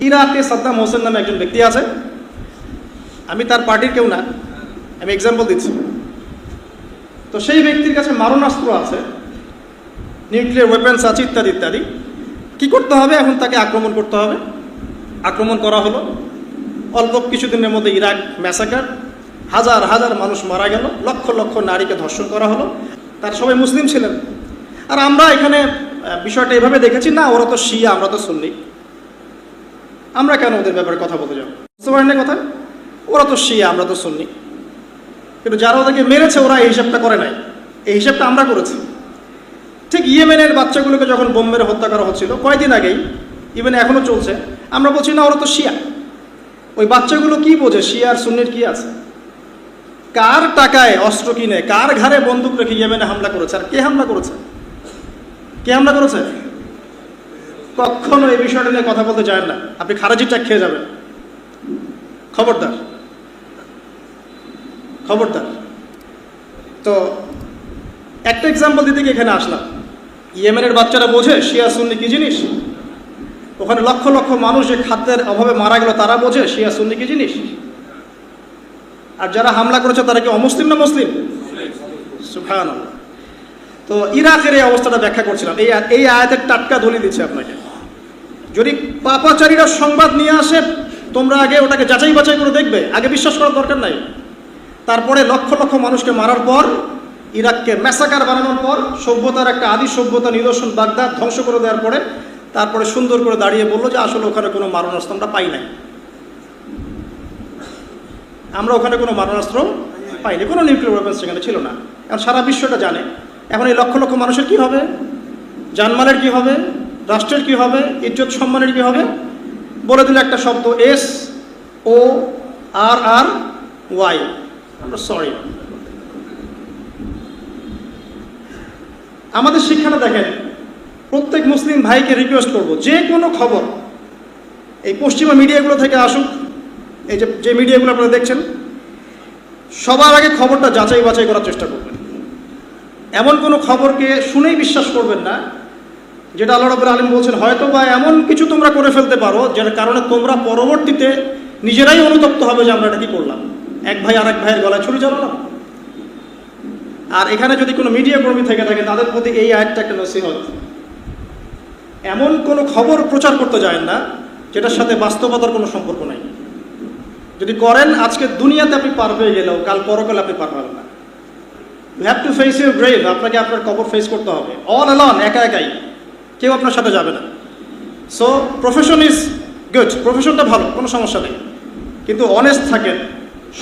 ইরাকে সাদ্দাম হোসেন নামে একজন ব্যক্তি আছে, আমি তার পার্টির কেউ না, আমি এক্সাম্পল দিচ্ছি। তো সেই ব্যক্তির কাছে মারণাস্ত্র আছে, নিউক্লিয়ার ওয়েপেন্স আছে, ইত্যাদি ইত্যাদি। কী করতে হবে? এখন তাকে আক্রমণ করতে হবে। আক্রমণ করা হলো, অল্প কিছুদিনের মধ্যে ইরাক ম্যাসাকার, হাজার হাজার মানুষ মারা গেল, লক্ষ লক্ষ নারীকে ধর্ষণ করা হলো। তার সবাই মুসলিম ছিলেন। আর আমরা এখানে বিষয়টা এভাবে দেখেছি, না ওরা তো শিয়া, আমরা তো সুন্নি, আমরা কেন ওদের ব্যাপারে কথা বলতে যাবো? বুঝতে পারেন না কথা? ওরা তো শিয়া, আমরা তো সুন্নি। কিন্তু যারা ওদেরকে মেরেছে ওরা এই হিসাবটা করে নাই, এই হিসাবটা আমরা করেছি। ঠিক ইয়েমেনের বাচ্চাগুলোকে যখন বোম মেরে হত্যা করা হচ্ছিল কয়েকদিন আগেই, ইভেন এখনও চলছে, আমরা বলছি না ওরা তো শিয়া। ওই বাচ্চাগুলো কি বোঝে শিয়া আর সুন্নির কি আছে? কার টাকায় অস্ত্র কিনে, কার ঘাড়ে বন্দুক রেখে ইয়েমেনে হামলা করেছে? আর কে হামলা করেছে? কে হামলা করেছে? কখনো এই বিষয়টা নিয়ে কথা বলতে যায় না, আপনি খারাজি ট্যাগ খেয়ে যাবেন। খবরদার, খবরদার। তো একটা এক্সাম্পল দিতে গিয়ে এখানে আসলাম। ইয়েমেনের বাচ্চারা বোঝে শিয়া সুন্নি কি জিনিস? ওখানে লক্ষ লক্ষ মানুষ যে খাদ্যের অভাবে মারা গেল তারা বোঝে শিয়া সুন্নি কি জিনিস? আর যারা হামলা করেছে তারা কি অমুসলিম না মুসলিম? সুবহানাল্লাহ। তো ইরাকের এই অবস্থাটা ব্যাখ্যা করছিলাম, এই আয়াতের টাটকা দলিল দিচ্ছে আপনাকে। যদি পাপাচারীরা সংবাদ নিয়ে আসে, তোমরা আগে ওটাকে যাচাই বাছাই করে দেখবে, আগে বিশ্বাস করার দরকার নাই। তারপরে লক্ষ লক্ষ মানুষকে মারার পর, ইরাককে ম্যাসাকার বানানোর পর, সভ্যতার একটা আদি সভ্যতা নিদর্শন বাগদাদ ধ্বংস করে দেওয়ার পরে, তারপরে সুন্দর করে দাঁড়িয়ে বললো যে আসলে ওখানে কোনো মারণাস্ত্র আমরা পাই নাই, আমরা ওখানে কোনো মারণাস্ত্র পাইনি, কোনো নিউক্লিয়ার ওয়েপন্স সেখানে ছিল না। এখন সারা বিশ্বটা জানে। এখন এই লক্ষ লক্ষ মানুষের কি হবে? জানমালের কি হবে? রাষ্ট্রের কি হবে? ইজ্জত সম্মানের কি হবে? বলে দিল একটা শব্দ, SORRY, আমরা সরি। আমাদের শিক্ষাটা দেখেন, প্রত্যেক মুসলিম ভাইকে রিকোয়েস্ট করব, যে কোনো খবর এই পশ্চিমা মিডিয়াগুলো থেকে আসুক, এই যে মিডিয়াগুলো আপনারা দেখছেন, সবার আগে খবরটা যাচাই বাছাই করার চেষ্টা করবেন। এমন কোনো খবরকে শুনেই বিশ্বাস করবেন না যেটা আল্লাহ রাব্বুল আলামিন বলছেন হয়তো বা এমন কিছু তোমরা করে ফেলতে পারো যার কারণে তোমরা পরবর্তীতে নিজেরাই অনুতপ্ত হবে যে আমরা এটা কি করলাম। এক ভাই আর এক ভাইয়ের গলায় ছুরি চালালাম। আর এখানে যদি কোনো মিডিয়া কর্মী থেকে থাকে তাদের প্রতি এই আয়াতটা একটা নসিহত, এমন কোনো খবর প্রচার করতে যায় না যেটার সাথে বাস্তবতার কোনো সম্পর্ক নাই। যদি করেন আজকে দুনিয়াতে আপনি পার হয়ে গেলেও কাল পরকালে আপনি পার হবেন না। You have to face your grave, আপনাকে আপনার কবর ফেস করতে হবে অল অ্যালন, একা একাই, কেউ আপনার সাথে যাবে না। সো প্রফেশন ইজ গুড, প্রফেশনটা ভালো, কোনো সমস্যা নেই, কিন্তু অনেস্ট থাকেন,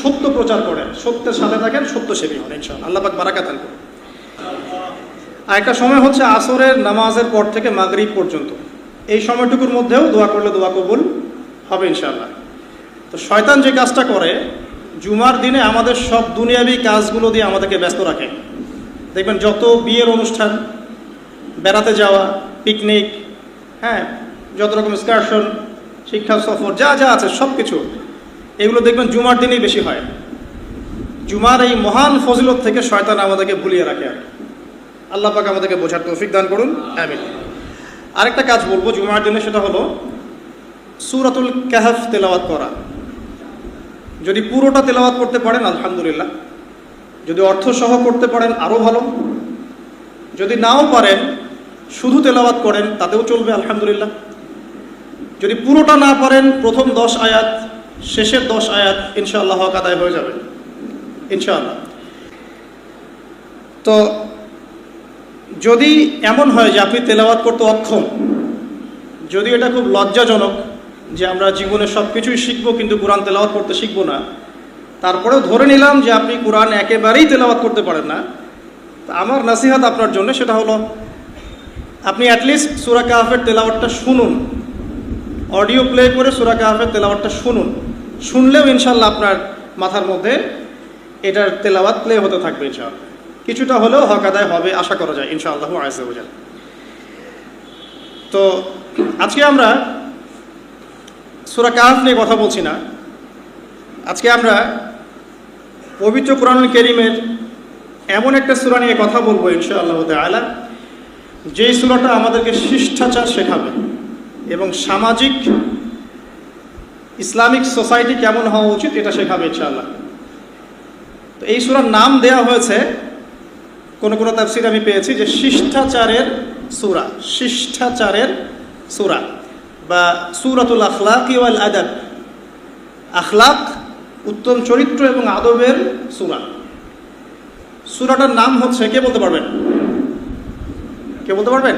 সত্য প্রচার করেন, সত্যের সাথে থাকেন, সত্যসেবী হন, ইনশাআল্লাহ আল্লাহ পাক বারাকাত দান করুন। আর একটা সময় হচ্ছে আসরের নামাজের পর থেকে মাগরিব পর্যন্ত, এই সময়টুকুর মধ্যেও দোয়া করলে দোয়া কবুল হবে ইনশাআল্লাহ। তো শয়তান যে কাজটা করে, জুমার দিনে আমাদের সব দুনিয়াবি কাজগুলো দিয়ে আমাদেরকে ব্যস্ত রাখে। দেখবেন যত বিয়ের অনুষ্ঠান, বেড়াতে যাওয়া, পিকনিক, হ্যাঁ, যত রকম এক্সকারশন, শিক্ষা সফর, যা যা আছে সব কিছু, এগুলো দেখবেন জুমার দিনেই বেশি হয়। জুমার এই মহান ফজিলত থেকে শয়তান আমাদেরকে ভুলিয়ে রাখে। আর আল্লাহ পাক আমাদেরকে বোঝার তৌফিক দান করুন, আমিন। আরেকটা কাজ বলবো জুমার দিনে, সেটা হলো সূরাতুল কাহফ তেলাওয়াত করা। যদি পুরোটা তেলাওয়াত করতে পারেন আলহামদুলিল্লাহ, যদি অর্থ সহ করতে পারেন আরও ভালো, যদি নাও পারেন শুধু তেলাওয়াত করেন তাতেও চলবে আলহামদুলিল্লাহ। যদি পুরোটা না পারেন প্রথম 10 আয়াত, শেষের 10 আয়াত ইনশাআল্লাহ হক আদায় হয়ে যাবে ইনশাআল্লাহ। তো যদি এমন হয় যে আপনি তেলাওয়াত করতে অক্ষম, যদি এটা খুব লজ্জাজনক যে আমরা জীবনে সব কিছুই শিখবো কিন্তু কোরআন তেলাওয়াত করতে শিখবো না, তারপরেও ধরে নিলাম যে আপনি কোরআন একেবারেই তেলাওয়াত করতে পারেন না, তা আমার নসিহত আপনার জন্য সেটা হলো আপনি অ্যাটলিস্ট সূরা কাহফের তেলাওয়াতটা শুনুন, অডিও প্লে করে সূরা কাহফের তেলাওয়াতটা শুনুন। শুনলেও ইনশাআল্লাহ আপনার মাথার মধ্যে এটার তেলাওয়াত প্লে হতে থাকবে ইনশাআল্লাহ, কিছুটা হলেও হক আদায় হবে আশা করা যায় ইনশাআল্লাহ আযজা ওয়া জাল্লা। তো আজকে আমরা সূরা কাহফ নিয়ে কথা বলছি না, আজকে আমরা পবিত্র কোরআনুল কারীমের এমন একটা সূরা নিয়ে কথা বলবো ইনশাআল্লাহ তাআলা, যেই সূরাটা আমাদেরকে শিষ্টাচার শেখাবে এবং সামাজিক ইসলামিক সোসাইটি কেমন হওয়া উচিত এটা শেখাবে ইনশাআল্লাহ। তো এই সূরার নাম দেয়া হয়েছে, কোন কোন তাফসীর আমি পেয়েছি যে শিষ্টাচারের সূরা, শিষ্টাচারের সূরা বা সূরাতুল আখলাকি ওয়াল আদাব, আখলাক উত্তম চরিত্র এবং আদবের সূরা। সূরাটার নাম হচ্ছে, কে বলতে পারবেন? কে বলতে পারবেন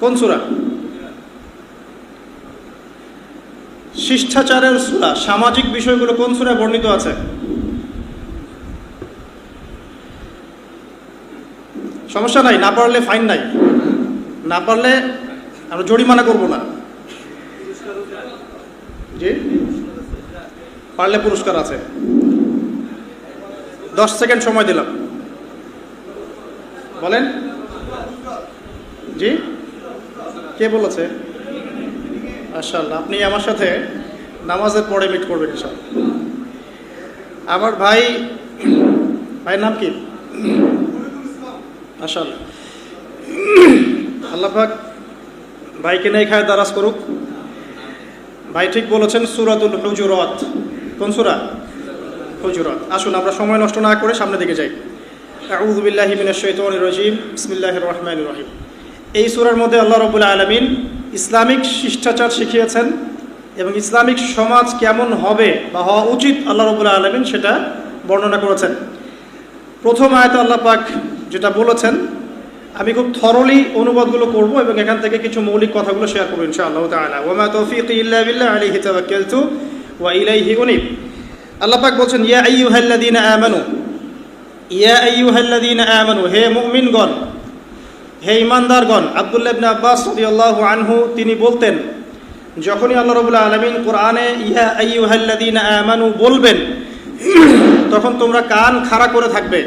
কোন সূরা? শিষ্টাচারের সূরা, সামাজিক বিষয়গুলো কোন সূরায় বর্ণিত আছে? সমস্যা নাই, না পারলে ফাইন নাই, না পারলে আমরা জরিমানা করব না। জি, পারলে পুরস্কার আছে। 10 সেকেন্ড সময় দিলাম, বলেন। জি, কে বলেছে? মাশাআল্লাহ, আপনি আমার সাথে নামাজের পরে মিট করবেন ইনশাআল্লাহ। আমার ভাইয়ের নাম কি? মাশাআল্লাহ, আল্লাহ পাক ভাইকে নেই খায় দারাজ করুক। ভাই ঠিক বলেছেন, সূরাতুল হুজুরাত। কোন সূরা? হুজুরাত। আসুন আমরা সময় নষ্ট না করে সামনের দিকে যাই। আউযু বিল্লাহি মিনাশ শাইতানির রাজিম, বিসমিল্লাহির রহমানির রহিম। এই সূরার মধ্যে আল্লাহ রাব্বুল আলামিন ইসলামিক শিষ্টাচার শিখিয়েছেন এবং ইসলামিক সমাজ কেমন হবে বা হওয়া উচিত আল্লাহ রাব্বুল আলামিন সেটা বর্ণনা করেছেন। প্রথম আয়াতে আল্লাহ পাক যেটা বলেছেন, আমি খুব থরলি অনুবাদগুলো করব এবং এখান থেকে কিছু মৌলিক কথাগুলো শেয়ার করব ইনশাআল্লাহ তাআলা। ওয়া মা তাওফীকি ইল্লা বিল্লাহ আলাইহি তাওয়াক্কালতু ওয়া ইলাইহি উনীব। আল্লাহ পাক বলেন, ইয়া আইয়ুহাল্লাযীনা আমানু, ইয়া আইয়ুহাল্লাযীনা আমানু, হে মুমিনগণ, হে ঈমানদারগণ। আব্দুল্লাহ ইবনে আব্বাস রাদিয়াল্লাহু আনহু তিনি বলতেন, যখনই আল্লাহ রাব্বুল আলামিন কোরআনে ইয়া আইয়ুহাল্লাযীনা আমানু বলবেন, তখন তোমরা কান খাড়া করে থাকবে।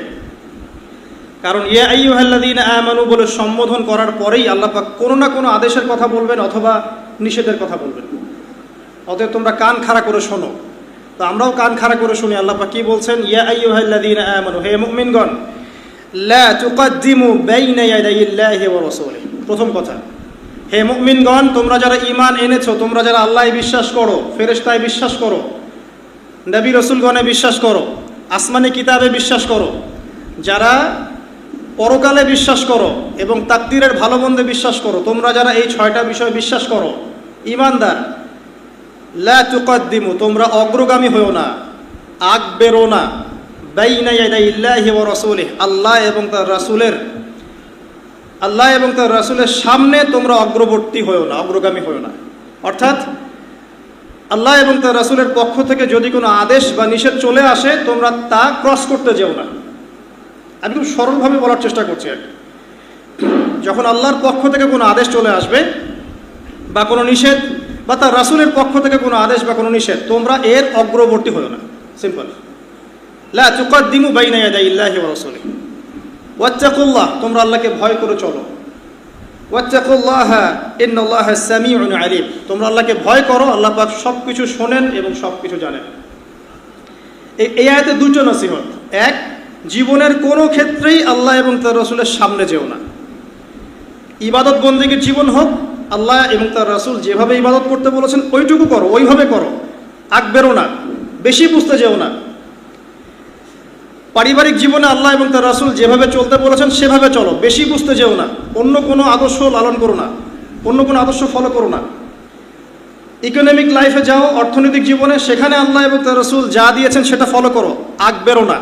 কারণ ইয়া আইয়ুহাল্লাযীনা আমানু বলে সম্বোধন করার পরেই আল্লাহ পাক কোনো না কোনো আদেশের কথা বলবেন অথবা নিষেধের কথা বলবেন। অতএব তোমরা কান খাড়া করে শোনো। তো আমরাও কান খাড়া করে শুনি আল্লাহ পাক কি বলছেন, ইয়া আইয়ুহাল্লাযীনা আমানু, হে মুমিনগণ, লা তুকদ্দিমু বাইনা ইয়াদাইল্লাহি ওয়া রাসূলিহি। প্রথম কথা, হে মুমিনগণ, তোমরা যারা ঈমান এনেছো, তোমরা যারা আল্লাহয় বিশ্বাস করো, ফেরেশতায় বিশ্বাস করো, নবী রাসূলগণে বিশ্বাস করো, আসমানি কিতাবে বিশ্বাস করো, যারা পরকালে বিশ্বাস করো এবং তাকদীরের ভালো মন্দে বিশ্বাস করো, তোমরা যারা এই 6টা বিষয় বিশ্বাস করো, ঈমানদার, লা তুকদ্দিমু, তোমরা অগ্রগামী হও না, আগ বেরো না, বাইনা ইয়াদাইল্লাহি ওয়া রাসূলিহি, আল্লাহ এবং তার রাসূলের সামনে তোমরা অগ্রবর্তী হও না, অগ্রগামী হও না। অর্থাৎ আল্লাহ এবং তার রাসূলের পক্ষ থেকে যদি কোনো আদেশ বা নিষেধ চলে আসে, তোমরা তা ক্রস করতে যেও না। আমি খুব সরলভাবে বলার চেষ্টা করছি আর কি। যখন আল্লাহর পক্ষ থেকে কোনো আদেশ চলে আসবে বা কোনো নিষেধ, বা তার রাসূলের পক্ষ থেকে কোনো আদেশ বা কোনো নিষেধ, তোমরা এর অগ্রবর্তী হও না। সিম্পল। লা তুকদ্দিমু বাইনা ইয়াদাইল্লাহি ওয়া রাসূলিহি ওয়াত্তাকুল্লাহ, তোমরা আল্লাহকে ভয় করে চলো। ওয়াত্তাকুল্লাহা ইন্নাল্লাহা সামিউন আলিম, তোমরা আল্লাহকে ভয় করো, আল্লাহ পাক সব কিছু শোনেন এবং সব কিছু জানেন। এই আয়াতে দুটো নসিহত। এক, জীবনের কোনো ক্ষেত্রেই আল্লাহ এবং তার রাসূলের সামনে যেও না। ইবাদত বন্দেগীর জীবন হোক, আল্লাহ এবং তার রাসূল যেভাবে ইবাদত করতে বলেছেন ওইটুকু করো, ওইভাবে করো, আগ বেরো না, বেশি বুঝতে যেও না। পারিবারিক জীবনে আল্লাহ এবং তার রাসূল যেভাবে চলতে বলেছেন সেভাবে চলো, বেশি বুঝতে যেও না। অন্য কোনো আদর্শ লালন করো না, অন্য কোনো আদর্শ ফলো করো না। ইকোনমিক লাইফে যাও, অর্থনৈতিক জীবনে, সেখানে আল্লাহ এবং তার রাসূল যা দিয়েছেন সেটা ফলো করো, আগ বেরো না।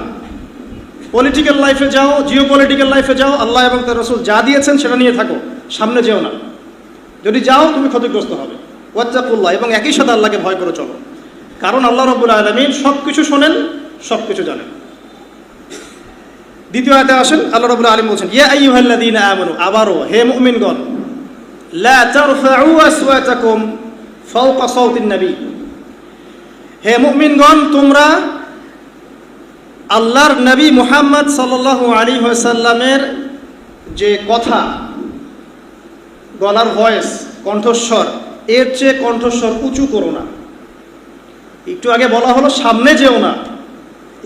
পলিটিক্যাল লাইফে যাও, জিও পলিটিক্যাল লাইফে যাও, আল্লাহ এবং তার রাসূল যা দিয়েছেন সেটা নিয়ে থাকো, সামনে যেও না। যদি যাও তুমি ক্ষতিগ্রস্ত হবে। ওয়াত্তাকুল্লাহ, এবং একই সাথে আল্লাহকে ভয় করে চলো, কারণ আল্লাহ রাব্বুল আলামিন সব কিছু শোনেন, সব কিছু জানেন। দ্বিতীয় আয়াতে আসেন, আল্লাহ রাব্বুল আলামিন বলছেন, ইয়া আইয়ুহাল্লাযীনা আমানু, আবারও হে মুমিনগণ, লা তারফাউ আসওয়াতাকুম ফাওকা সাওতিন নবী, হে মুমিনগণ, তোমরা আল্লাহর নবী মুহাম্মদ সাল্লাল্লাহু আলাইহি ওয়াসাল্লামের যে কথা, গলার ভয়েস, কণ্ঠস্বর, এর চেয়ে কণ্ঠস্বর উঁচু করো না। একটু আগে বলা হলো সামনে যেও না,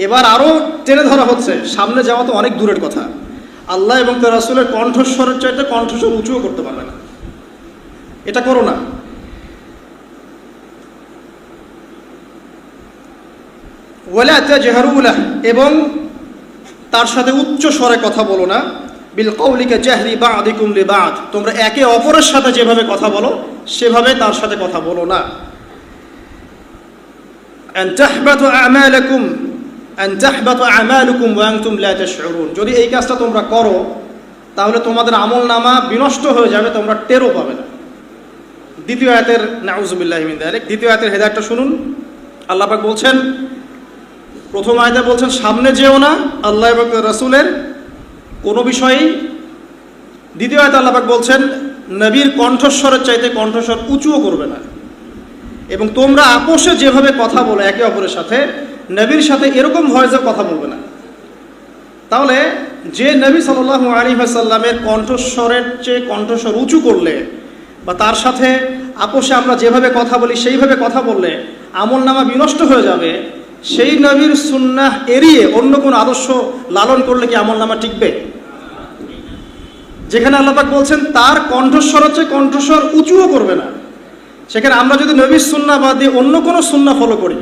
এবার আরও টেনে ধরা হচ্ছে সামনে যাওয়া তো অনেক দূরের কথা। আল্লাহ এবং তার রাসূলের কণ্ঠস্বরের চাইতে কণ্ঠস্বর উঁচুও করতে পারবে না, এটা করো না। ওয়ালা তাজহারু লাহু, এবং তার সাথে উচ্চ স্বরে কথা বলো না, বিল কওলি কাজাহরি বা'দিকুম লিবা'দ, তোমরা একে অপরের সাথে যেভাবে কথা বলো সেভাবে তার সাথে কথা বলো না। আন তাহবাতু আমালুকুম ওয়া আনতুম লা তাশউরুন, যদি এই কাজটা তোমরা করো তাহলে তোমাদের আমলনামা বিনষ্ট হয়ে যাবে, তোমরা টেরও পাবে না। দ্বিতীয় আয়াতের নাউযুবিল্লাহি মিন যালিক, দ্বিতীয় আয়াতের হেদায়েতটা শুনুন। আল্লাহ পাক বলছেন, প্রথম আয়াতে বলছেন সামনে যেও না আল্লাহ এবং রাসূলের কোনো বিষয়েই। দ্বিতীয় আয়াতে আল্লাহ পাক বলছেন নবীর কণ্ঠস্বরের চাইতে কণ্ঠস্বর উঁচুও করবে না, এবং তোমরা আপোষে যেভাবে কথা বলো একে অপরের সাথে, নবীর সাথে এরকম ভয়েসে কথা বলবে না। তাহলে যে নবী সাল্লাল্লাহু আলাইহি ওয়াসাল্লামের কণ্ঠস্বরের চেয়ে কণ্ঠস্বর উঁচু করলে বা তার সাথে আপোষে আমরা যেভাবে কথা বলি সেইভাবে কথা বললে আমলনামা বিনষ্ট হয়ে যাবে, সেই নবীর সুন্নাহ এড়িয়ে অন্য কোন আদর্শ লালন করলে কি আমলনামা টিকবে? যেখানে আল্লাহ পাক বলছেন তার কণ্ঠস্বর হচ্ছে কণ্ঠস্বর উঁচুও করবে না, সেখানে আমরা যদি নবীর সুন্নাহ বাদ দিয়ে অন্য কোনো সুন্নাহ ফলো করি,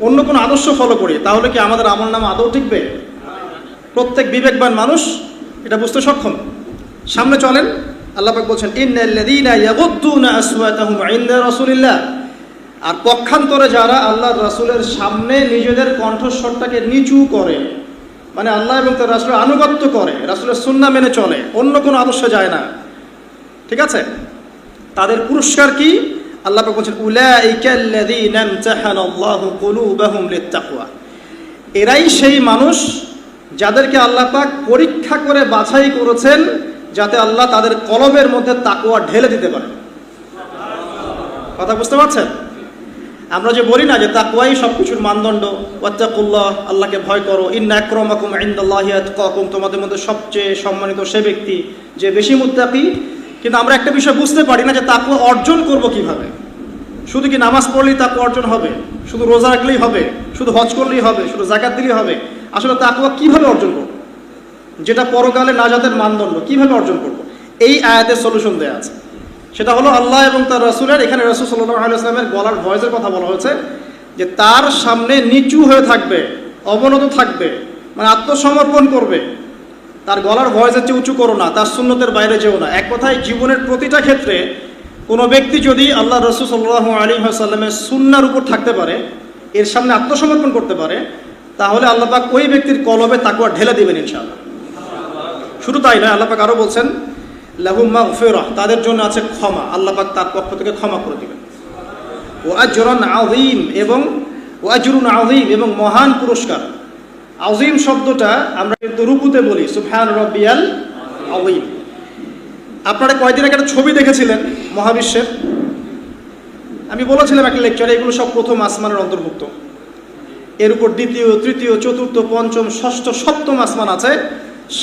অন্য কোনো আদর্শ ফলো করি, তাহলে কি আমাদের আমলনামা আদৌ টিকবে? প্রত্যেক বিবেকবান মানুষ এটা বুঝতে সক্ষম। সামনে চলেন, আল্লাহ পাক বলছেন ইন্নাল্লাযীনা ইয়াগুদ্দুনা আসওয়াতাহুম ইনদা রাসূলিল্লাহ, আর পক্ষান্তরে যারা আল্লাহর রাসূলের সামনে নিজেদের কণ্ঠস্বরটাকে নিচু করে, মানে আল্লাহ এবং তার রাসূলের আনুগত্য করে, রাসূলের সুন্নাহ মেনে চলে, অন্য কোনো আদর্শে যায় না, ঠিক আছে, তাদের পুরস্কার কি? আল্লাহ পাক বলছেন উলাইকাল্লাযীনা ইমতাহানাল্লাহু কুলুবাহুম লিত্তাকওয়া, এরাই সেই মানুষ যাদেরকে আল্লাহ পাক পরীক্ষা করে বাছাই করেছেন যাতে আল্লাহ তাদের কলবের মধ্যে তাকওয়া ঢেলে দিতে পারে। কথা বুঝতে পারছেন? আমরা যে বলি না যে তাকওয়াই সবকিছুর মানদণ্ড, ওয়াত্তাকুল্লাহ, আল্লাহকে ভয় করো, ইন্না আকরামাকুম ইনদাল্লাহি আতকাকুম, তোমাদের মধ্যে সবচেয়ে সম্মানিত সে ব্যক্তি যে বেশি মুত্তাকি। কিন্তু আমরা একটা বিষয় বুঝতে পারি না যে তাকওয়া অর্জন করব কিভাবে। শুধু কি নামাজ পড়লেই তাকওয়া অর্জন হবে? শুধু রোজা রাখলেই হবে? শুধু হজ করলেই হবে? শুধু যাকাত দিলেই হবে? আসলে তাকওয়া কিভাবে অর্জন করব, যেটা পরকালে নাজাতের মানদণ্ড, কিভাবে অর্জন করব? এই আয়াতের সলিউশন দেয়া আছে। সেটা হলো আল্লাহ এবং তার রাসূলের, এখানে রাসূল সাল্লাল্লাহু আলাইহি ওয়াসাল্লামের গলার ভয়েসের কথা বলা হয়েছে, যে তার সামনে নিচু হয়ে থাকবে, অবনত থাকবে, মানে আত্মসমর্পণ করবে। তার গলার ভয়েসের চেয়ে উঁচু করো না, তার সুন্নতের বাইরে যেও না। এক কথায় জীবনের প্রতিটা ক্ষেত্রে কোনো ব্যক্তি যদি আল্লাহ রাসূল সাল্লাল্লাহু আলাইহি ওয়াসাল্লামের সুন্নাহর উপর থাকতে পারে, এর সামনে আত্মসমর্পণ করতে পারে, তাহলে আল্লাহ পাক ওই ব্যক্তির কলবে তাকওয়া ঢেলে দিবেন ইনশাআল্লাহ। শুধু তাই নয়, আল্লাহ পাক আরও বলছেন লাহুম মাগফিরাহ, তাদের জন্য আছে ক্ষমা, আল্লাহ পাক তার পক্ষ থেকে ক্ষমা করে দিবেন। ওয়া আজরুন আযীম, এবং ওয়া আজরুন আযীম, এবং মহান পুরস্কার। আযীম শব্দটা আমরা কিন্তু রুকুতে বলি সুবহান রাব্বিয়াল আযীম। আপনারা কয়েকদিন আগে একটা ছবি দেখেছিলেন মহাবিশ্বের, আমি বলেছিলাম একটা লেকচারে, এগুলো সব প্রথম আসমানের অন্তর্ভুক্ত। এর উপর দ্বিতীয়, তৃতীয়, চতুর্থ, পঞ্চম, ষষ্ঠ, সপ্তম আসমান আছে।